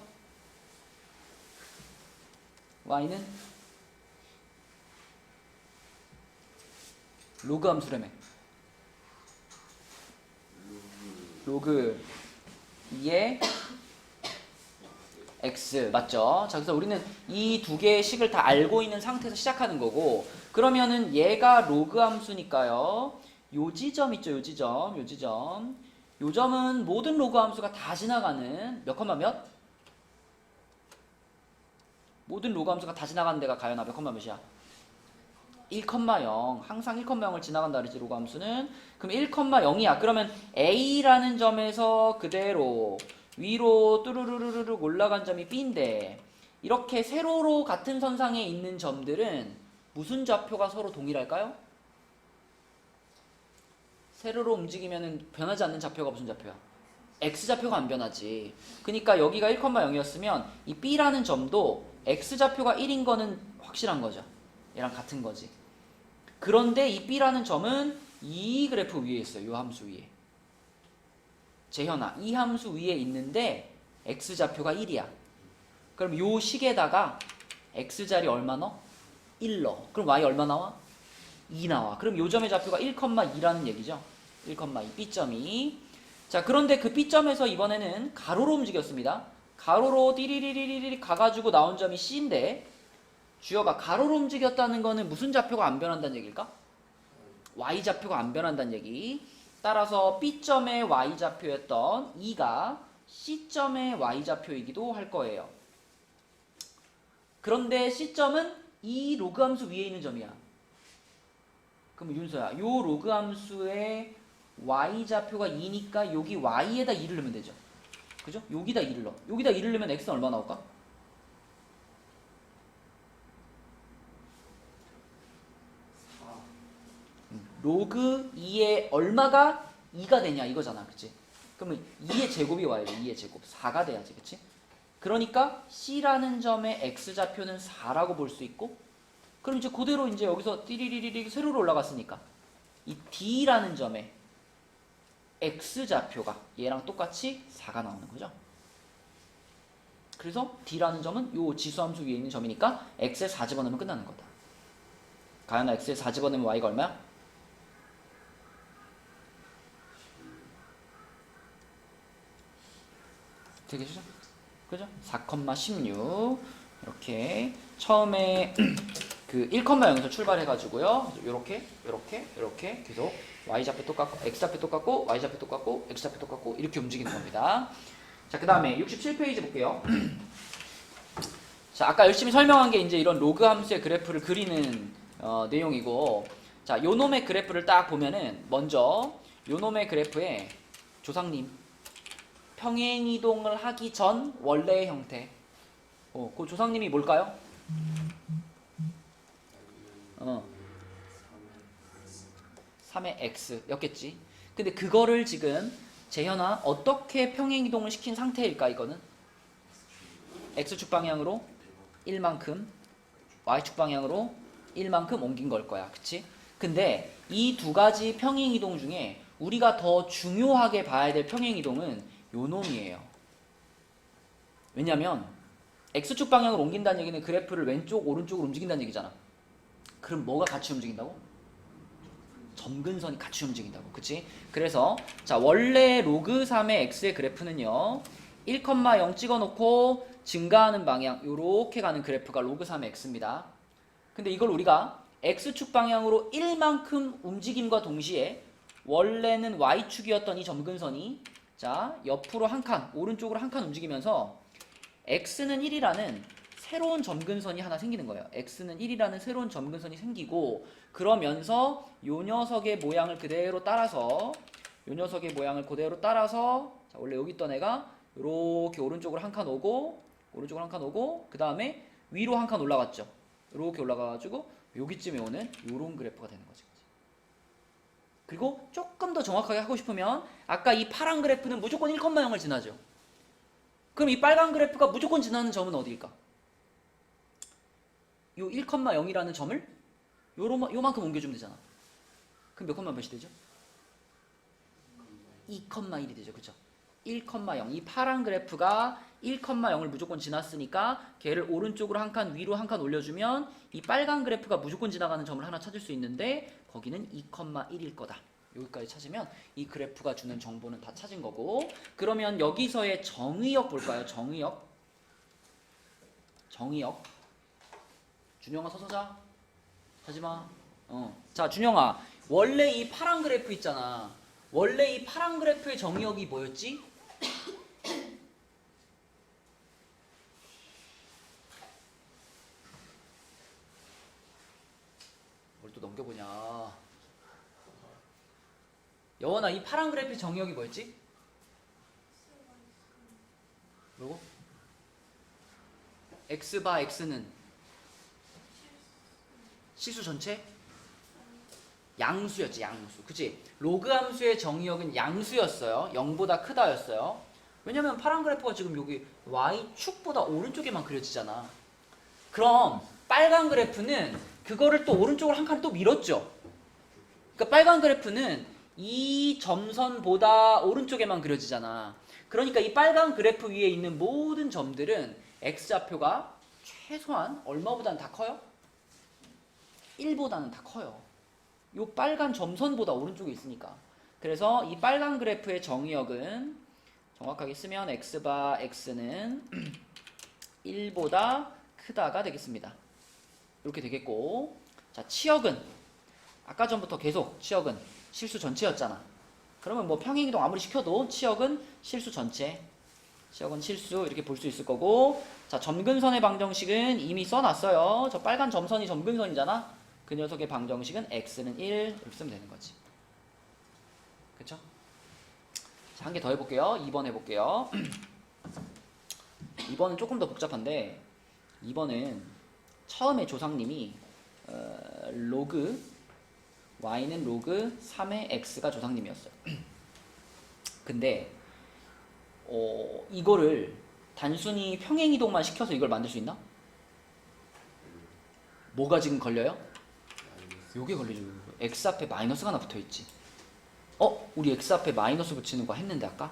y는 로그 함수라며. 로그 2의 x 맞죠? 자, 그래서 우리는 이 두 개의 식을 다 알고 있는 상태에서 시작하는 거고, 그러면은 얘가 로그 함수니까요. 요 지점 있죠? 요 지점. 요 점은 모든 로그 함수가 다 지나가는 몇 컴마 몇? 모든 로그 함수가 다 지나가는 데가 가연아 몇 컴마 몇이야? 1,0. 항상 1,0을 지나간다 그러지, 로그 함수는. 그럼 1,0이야. 그러면 A라는 점에서 그대로 위로 뚜루루루루 올라간 점이 B인데, 이렇게 세로로 같은 선상에 있는 점들은 무슨 좌표가 서로 동일할까요? 세로로 움직이면 변하지 않는 좌표가 무슨 좌표야? X좌표가 안 변하지. 그러니까 여기가 1,0이었으면 이 B라는 점도 X좌표가 1인 거는 확실한 거죠. 얘랑 같은 거지. 그런데 이 B라는 점은 이 그래프 위에 있어요. 이 함수 위에. 재현아, 이 함수 위에 있는데 X좌표가 1이야. 그럼 이 식에다가 X자리 얼마 넣어? 1 넣어. 그럼 Y 얼마 나와? 2 나와. 그럼 요 점의 좌표가 1,2라는 얘기죠. 1,2 B점이. 자, 그런데 그 B점에서 이번에는 가로로 움직였습니다. 가로로 띠리리리리리 가가지고 나온 점이 C인데, 주어가 가로로 움직였다는 거는 무슨 좌표가 안 변한다는 얘기일까? Y좌표가 안 변한다는 얘기. 따라서 B점의 Y좌표였던 2가 C점의 Y좌표이기도 할 거예요. 그런데 C점은 이 로그 함수 위에 있는 점이야. 그럼 윤서야, 요 로그 함수의 Y좌표가 2니까 여기 Y에다 2를 넣으면 되죠. 그죠? 여기다 2를 넣어. 여기다 2를 넣으면 X는 얼마 나올까? 로그 2의 얼마가 2가 되냐 이거잖아. 그치? 그러면 2의 제곱이 와야 돼. 2의 제곱. 4가 돼야지. 그치? 그러니까 C라는 점의 X좌표는 4라고 볼 수 있고, 그럼 이제 그대로 이제 여기서 띠리리리리 세로로 올라갔으니까 이 D라는 점의 X좌표가 얘랑 똑같이 4가 나오는 거죠. 그래서 D라는 점은 요 지수함수 위에 있는 점이니까 X에 4 집어넣으면 끝나는 거다. 가연아, X에 4 집어넣으면 Y가 얼마야? 되겠죠? 그죠? 4,16 이렇게 처음에 그 1,0에서 출발해가지고요. 이렇게 계속 y좌표 똑같고 x좌표 똑같고 y좌표 똑같고 x좌표 똑같고 이렇게 움직이는 겁니다. 자, 그 다음에 67페이지 볼게요. 자, 아까 열심히 설명한 게 이제 이런 로그 함수의 그래프를 그리는 내용이고, 자, 요 놈의 그래프를 딱 보면은 먼저 요 놈의 그래프에 조상님 평행이동을 하기 전 원래의 형태. 그 조상님이 뭘까요? 3의 x였겠지. 근데 그거를 지금 재현아 어떻게 평행이동을 시킨 상태일까? 이거는 x축 방향으로 1만큼, y축 방향으로 1만큼 옮긴 걸 거야. 그치? 근데 이 두 가지 평행이동 중에 우리가 더 중요하게 봐야 될 평행이동은 요 놈이에요. 왜냐면 X축 방향으로 옮긴다는 얘기는 그래프를 왼쪽 오른쪽으로 움직인다는 얘기잖아. 그럼 뭐가 같이 움직인다고? 점근선이 같이 움직인다고. 그치? 그래서 자 원래 로그 3의 x의 그래프는요 1,0 찍어놓고 증가하는 방향 요렇게 가는 그래프가 로그 3의 x입니다. 근데 이걸 우리가 x축 방향으로 1만큼 움직임과 동시에 원래는 y축이었던 이 점근선이 자 옆으로 한 칸 오른쪽으로 한 칸 움직이면서 x는 1이라는 새로운 점근선이 하나 생기는 거예요. x는 1이라는 새로운 점근선이 생기고 그러면서 요 녀석의 모양을 그대로 따라서 자 원래 여기 있던 애가 이렇게 오른쪽으로 한 칸 오고 그 다음에 위로 한 칸 올라갔죠. 이렇게 올라가가지고 여기쯤에 오는 요런 그래프가 되는 거지. 그리고 조금 더 정확하게 하고 싶으면 아까 이 파란 그래프는 무조건 1,0을 지나죠. 그럼 이 빨간 그래프가 무조건 지나는 점은 어디일까? 요 1,0이라는 점을 요만큼 옮겨주면 되잖아. 그럼 몇 컴마 몇이 되죠? 2,1이 되죠. 그쵸? 1,0. 이 파란 그래프가 1,0을 무조건 지났으니까 걔를 오른쪽으로 한 칸 위로 한 칸 올려주면 이 빨간 그래프가 무조건 지나가는 점을 하나 찾을 수 있는데 거기는 2,1일 거다. 여기까지 찾으면 이 그래프가 주는 정보는 다 찾은 거고 그러면 여기서의 정의역 볼까요? 정의역 준영아 서서 자. 자지마. 자 준영아 원래 이 파란 그래프 있잖아. 원래 이 파란 그래프의 정의역이 뭐였지? 뭘 또 넘겨보냐. 여원아 이 파란 그래프의 정의역이 뭐였지? 뭐고? x 바 x는 실수 전체? 양수였지. 양수. 그치? 로그 함수의 정의역은 양수였어요. 0보다 크다였어요. 왜냐면 파란 그래프가 지금 여기 y축보다 오른쪽에만 그려지잖아. 그럼 빨간 그래프는 그거를 또 오른쪽으로 한 칸 또 밀었죠. 그러니까 빨간 그래프는 이 점선보다 오른쪽에만 그려지잖아. 그러니까 이 빨간 그래프 위에 있는 모든 점들은 x좌표가 최소한 얼마보다는 다 커요? 1보다는 다 커요. 요 빨간 점선보다 오른쪽에 있으니까. 그래서 이 빨간 그래프의 정의역은 정확하게 쓰면 x 바 x는 1보다 크다가 되겠습니다. 이렇게 되겠고 자 치역은 아까 전부터 계속 치역은 실수 전체였잖아. 그러면 뭐 평행이동 아무리 시켜도 치역은 실수 전체 치역은 실수 이렇게 볼 수 있을 거고 자 점근선의 방정식은 이미 써놨어요. 저 빨간 점선이 점근선이잖아. 그 녀석의 방정식은 x는 1 이렇게 쓰면 되는 거지. 그쵸? 자, 한 개 더 해볼게요. 2번 해볼게요. 2번은 조금 더 복잡한데 2번은 처음에 조상님이 로그 y는 로그 3의 x가 조상님이었어요. 근데 이거를 단순히 평행이동만 시켜서 이걸 만들 수 있나? 뭐가 지금 걸려요? 요게 걸리죠. x 앞에 마이너스가 하나 붙어있지. 우리 x 앞에 마이너스 붙이는 거 했는데 아까?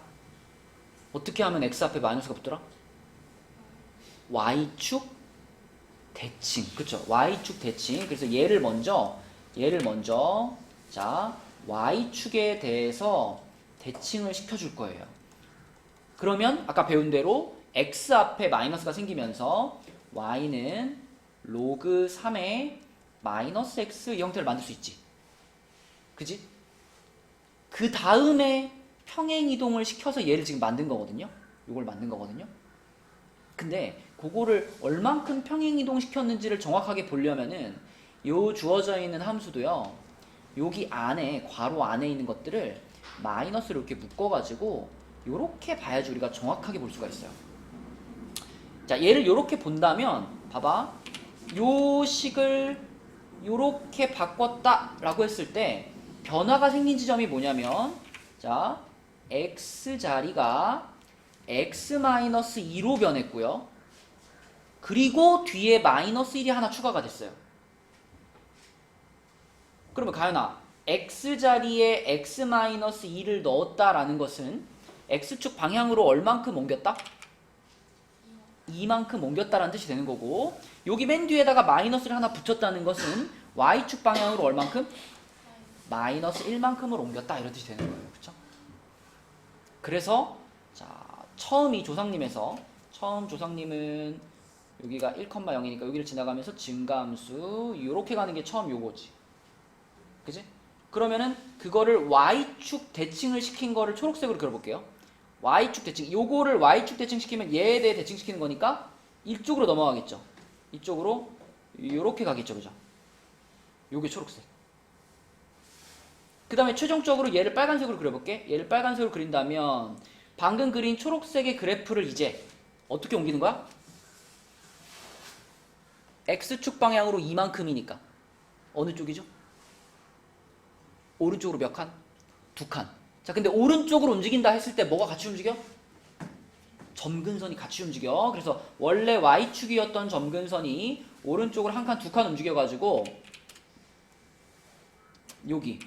어떻게 하면 x 앞에 마이너스가 붙더라? y축 대칭. 그쵸? y축 대칭. 그래서 얘를 먼저 자 y축에 대해서 대칭을 시켜줄 거예요. 그러면 아까 배운 대로 x 앞에 마이너스가 생기면서 y는 로그 3의 마이너스 x 이 형태를 만들 수 있지. 그지? 그 다음에 평행이동을 시켜서 얘를 지금 만든 거거든요. 요걸 만든 거거든요. 근데 그거를 얼만큼 평행이동 시켰는지를 정확하게 보려면은 요 주어져 있는 함수도요. 여기 안에 괄호 안에 있는 것들을 마이너스로 이렇게 묶어가지고 요렇게 봐야지 우리가 정확하게 볼 수가 있어요. 자 얘를 요렇게 본다면 봐봐. 요 식을 요렇게 바꿨다 라고 했을 때 변화가 생긴 지점이 뭐냐면 자 x 자리가 x-2로 변했고요. 그리고 뒤에 마이너스 1이 하나 추가가 됐어요. 그러면 가연아, x자리에 x-2를 넣었다라는 것은 x축 방향으로 얼만큼 옮겼다? 2만큼 옮겼다라는 뜻이 되는 거고, 여기 맨 뒤에다가 마이너스를 하나 붙였다는 것은 y축 방향으로 얼만큼? 마이너스 1만큼을 옮겼다, 이런 뜻이 되는 거예요. 그렇죠? 그래서 자, 처음 조상님은 여기가 1,0이니까 여기를 지나가면서 증가함수 이렇게 가는 게 처음 요거지. 그지? 그러면은 그거를 y축 대칭을 시킨 거를 초록색으로 그려볼게요. y축 대칭, 요거를 y축 대칭 시키면 얘에 대해 대칭 시키는 거니까 이쪽으로 넘어가겠죠. 이쪽으로 요렇게 가겠죠. 그죠? 요게 초록색. 그 다음에 최종적으로 얘를 빨간색으로 그려볼게. 얘를 빨간색으로 그린다면 방금 그린 초록색의 그래프를 이제 어떻게 옮기는 거야? x축 방향으로 이만큼이니까 어느 쪽이죠? 오른쪽으로 몇 칸? 2칸. 자, 근데 오른쪽으로 움직인다 했을 때 뭐가 같이 움직여? 점근선이 같이 움직여. 그래서 원래 y축이었던 점근선이 오른쪽으로 한 칸, 2칸 움직여가지고 여기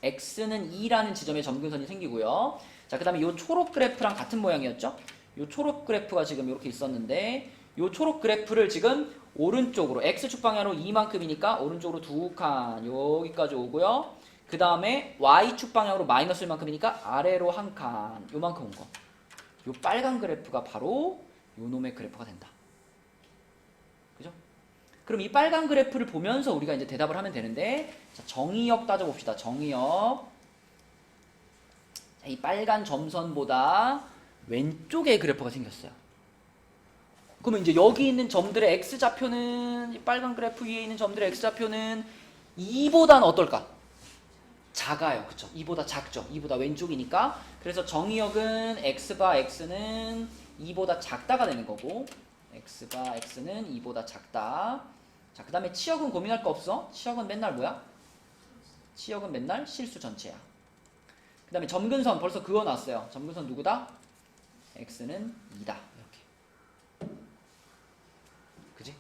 x는 2라는 지점에 점근선이 생기고요. 자, 그 다음에 이 초록 그래프랑 같은 모양이었죠? 이 초록 그래프가 지금 이렇게 있었는데 이 초록 그래프를 지금 오른쪽으로 x축 방향으로 2만큼이니까 오른쪽으로 2칸 여기까지 오고요. 그 다음에 y축 방향으로 마이너스 1만큼이니까 아래로 한 칸 요만큼 온 거. 요 빨간 그래프가 바로 요 놈의 그래프가 된다. 그죠? 그럼 이 빨간 그래프를 보면서 우리가 이제 대답을 하면 되는데, 자, 정의역 따져봅시다. 정의역. 자, 이 빨간 점선보다 왼쪽에 그래프가 생겼어요. 그러면 이제 여기 있는 점들의 x좌표는, 이 빨간 그래프 위에 있는 점들의 x좌표는 2보다는 어떨까? 작아요. 그쵸? 2보다 작죠? 2보다 왼쪽이니까. 그래서 정의역은 x바 x는 2보다 작다가 되는 거고, x바 x는 2보다 작다. 자, 그 다음에 치역은 고민할 거 없어. 치역은 맨날 뭐야? 치역은 맨날 실수 전체야. 그 다음에 점근선 벌써 그거 나왔어요. 점근선 누구다? x는 2다. 이렇게. 그지?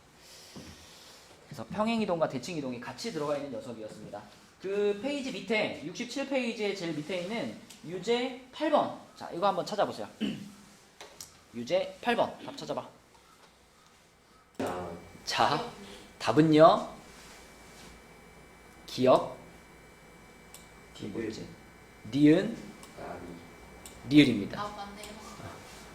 그래서 평행이동과 대칭이동이 같이 들어가 있는 녀석이었습니다. 그 페이지 밑에 67페이지의 제일 밑에 있는 유제 8번. 자, 이거 한번 찾아보세요. 유제 8번. 답 찾아봐. 자, 답은요. 기억. 뭐였지? 니은. 리을입니다. 아 맞네요.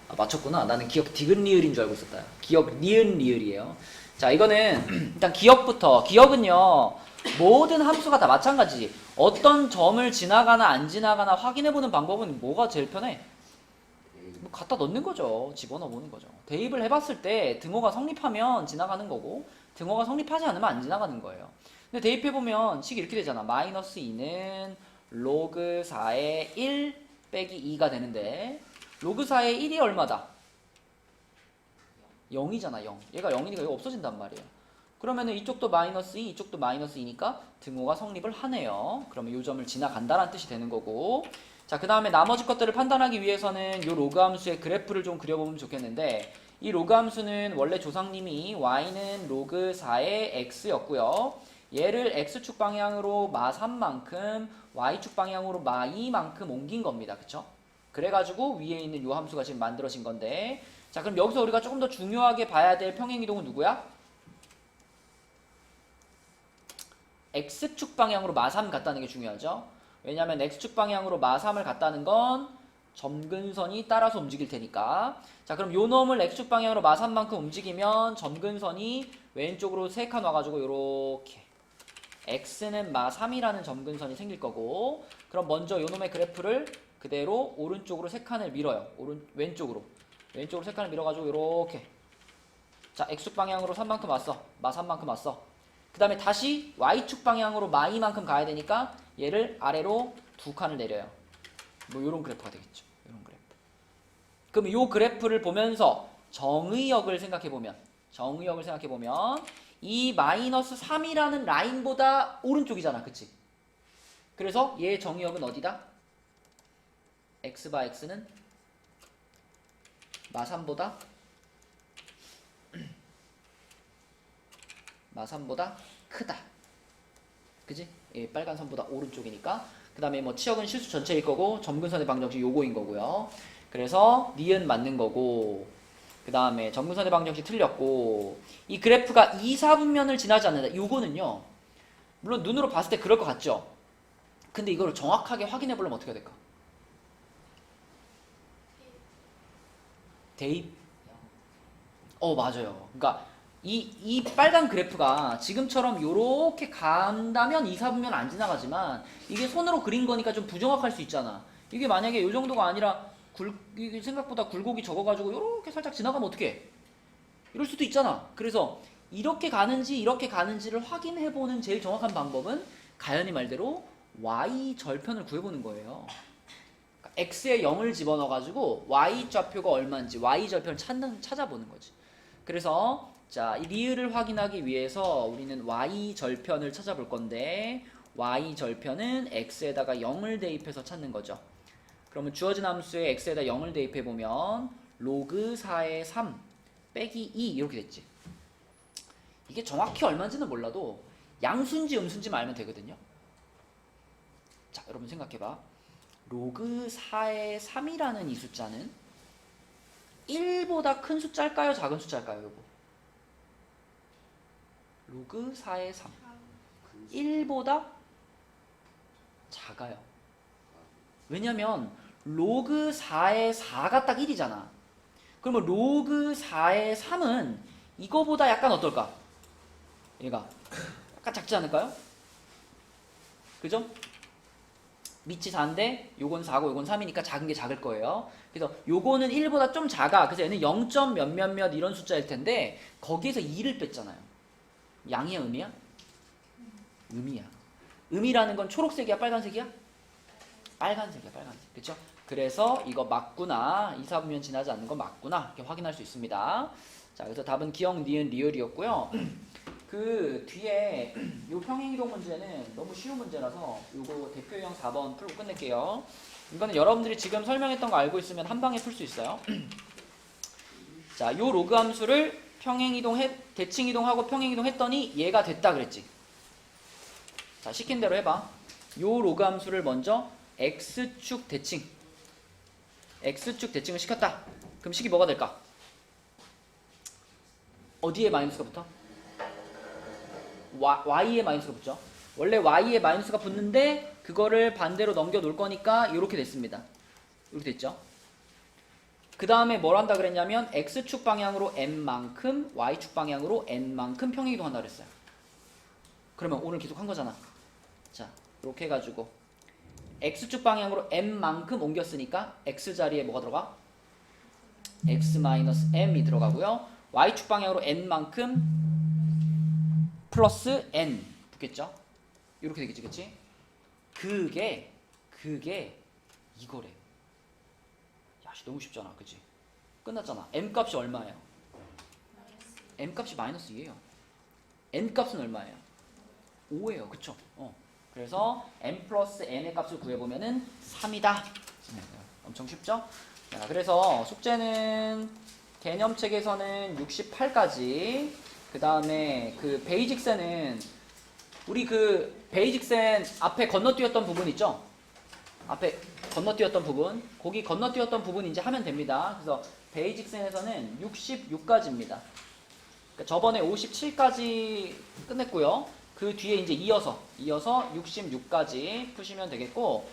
아, 맞췄구나. 나는 기억 디귿 리을인 줄 알고 있었다. 기억 니은 리을이에요. 자, 이거는 일단 기억부터. 기억은요, 모든 함수가 다 마찬가지지. 어떤 점을 지나가나 안 지나가나 확인해보는 방법은 뭐가 제일 편해? 뭐 갖다 넣는 거죠. 집어넣어보는 거죠. 대입을 해봤을 때 등호가 성립하면 지나가는 거고, 등호가 성립하지 않으면 안 지나가는 거예요. 근데 대입해보면 식이 이렇게 되잖아. 마이너스 2는 로그 4의 1 빼기 2가 되는데, 로그 4의 1이 얼마다? 0이잖아. 0. 얘가 0이니까 이거 없어진단 말이에요. 그러면은 이쪽도 마이너스 2, 이쪽도 마이너스 2니까 등호가 성립을 하네요. 그러면 이 점을 지나간다라는 뜻이 되는 거고, 자, 그 다음에 나머지 것들을 판단하기 위해서는 이 로그 함수의 그래프를 좀 그려보면 좋겠는데, 이 로그 함수는 원래 조상님이 y는 로그 4의 x였고요. 얘를 x축 방향으로 마 3만큼, y축 방향으로 마 2만큼 옮긴 겁니다. 그쵸? 그래가지고 위에 있는 이 함수가 지금 만들어진 건데, 자, 그럼 여기서 우리가 조금 더 중요하게 봐야 될 평행이동은 누구야? x축 방향으로 마 3 갔다는 게 중요하죠. 왜냐하면 x축 방향으로 마 3을 갔다는 건 점근선이 따라서 움직일 테니까. 자, 그럼 요 놈을 x축 방향으로 마 3만큼 움직이면 점근선이 왼쪽으로 3칸 와가지고 요렇게 x는 마 3이라는 점근선이 생길 거고, 그럼 먼저 요 놈의 그래프를 그대로 오른쪽으로 3칸을 밀어요. 왼쪽으로 3칸을 밀어가지고 요렇게, 자, x축 방향으로 3만큼 왔어. 마 3만큼 왔어. 그 다음에 다시 y축 방향으로 마 2만큼 가야 되니까 얘를 아래로 2칸을 내려요. 뭐 요런 그래프가 되겠죠. 요런 그래프. 그럼 요 그래프를 보면서 정의역을 생각해보면 이 마이너스 3이라는 라인보다 오른쪽이잖아. 그치? 그래서 얘의 정의역은 어디다? x바 x는 마 3보다 크다. 그지? 예, 빨간 선보다 오른쪽이니까. 그 다음에 뭐 치역은 실수 전체일 거고 점근선의 방정식 요거인 거고요. 그래서 니은 맞는 거고, 그 다음에 점근선의 방정식 틀렸고, 이 그래프가 2, 4분면을 지나지 않는다. 요거는요, 물론 눈으로 봤을 때 그럴 것 같죠? 근데 이걸 정확하게 확인해 보려면 어떻게 해야 될까? 대입? 맞아요. 그러니까 이 빨간 그래프가 지금처럼 요렇게 간다면 2, 4분면 안 지나가지만 이게 손으로 그린 거니까 좀 부정확할 수 있잖아. 이게 만약에 요 정도가 아니라 이게 생각보다 굴곡이 적어가지고 요렇게 살짝 지나가면 어떡해? 이럴 수도 있잖아. 그래서 이렇게 가는지 이렇게 가는지를 확인해보는 제일 정확한 방법은 가연이 말대로 y 절편을 구해보는 거예요. 그러니까 x에 0을 집어넣어가지고 y 좌표가 얼마인지 y 절편을 찾아보는 거지. 그래서 자, 이 리을을 확인하기 위해서 우리는 y 절편을 찾아볼 건데 y 절편은 x에다가 0을 대입해서 찾는 거죠. 그러면 주어진 함수에 x에다 0을 대입해보면 로그 4의 3 빼기 2 이렇게 됐지. 이게 정확히 얼마인지는 몰라도 양수인지 음수인지만 알면 되거든요. 자, 여러분 생각해봐. 로그 4의 3이라는 이 숫자는 1보다 큰 숫자일까요? 작은 숫자일까요? 여보? 로그 4의 3 1보다 작아요. 왜냐면 로그 4의 4가 딱 1이잖아. 그러면 로그 4의 3은 이거보다 약간 어떨까? 얘가 약간 작지 않을까요? 그죠? 밑이 4인데 요건 4고 요건 3이니까 작은 게 작을 거예요. 그래서 요거는 1보다 좀 작아. 그래서 얘는 0. 몇몇몇 이런 숫자일 텐데 거기에서 2를 뺐잖아요. 양이야 음이야? 음이야. 음이라는 건 초록색이야 빨간색이야? 빨간색이야 빨간색. 그쵸? 그래서 이거 맞구나. 2, 4분면 지나지 않는 거 맞구나. 이렇게 확인할 수 있습니다. 자, 그래서 답은 기역, 니은, 리을이었고요. 그 뒤에 요 평행이동 문제는 너무 쉬운 문제라서 요거 대표 유형 4번 풀고 끝낼게요. 이거는 여러분들이 지금 설명했던 거 알고 있으면 한 방에 풀 수 있어요. 자, 요 로그 함수를 대칭이동하고 평행이동 했더니 얘가 됐다 그랬지. 자, 시킨 대로 해봐. 요 로그 함수를 먼저 x축 대칭을 시켰다. 그럼 식이 뭐가 될까? 어디에 마이너스가 붙어? y에 마이너스가 붙죠. 원래 y에 마이너스가 붙는데 그거를 반대로 넘겨 놓을 거니까 이렇게 됐습니다. 이렇게 됐죠. 그 다음에 뭘 한다 그랬냐면 x축 방향으로 n만큼 y축 방향으로 n만큼 평행이동한다 그랬어요. 그러면 오늘 계속 한 거잖아. 자, 이렇게 해가지고 x축 방향으로 n만큼 옮겼으니까 x 자리에 뭐가 들어가? x-m이 들어가고요. y축 방향으로 n만큼 플러스 n 붙겠죠? 이렇게 되겠지, 그치? 그게 이거래. 야, 너무 쉽잖아, 그치? 끝났잖아. m 값이 얼마예요? m 값이 마이너스 2예요. n 값은 얼마예요? 5예요, 그쵸? 그래서 m 플러스 n의 값을 구해보면은 3이다. 엄청 쉽죠? 자, 그래서 숙제는 개념책에서는 68까지, 그 다음에 그 베이직센은 우리 그 베이직센 앞에 건너뛰었던 부분 있죠? 앞에 건너뛰었던 부분, 거기 건너뛰었던 부분 이제 하면 됩니다. 그래서 베이직센에서는 66까지입니다. 그러니까 저번에 57까지 끝냈고요. 그 뒤에 이제 이어서 66까지 푸시면 되겠고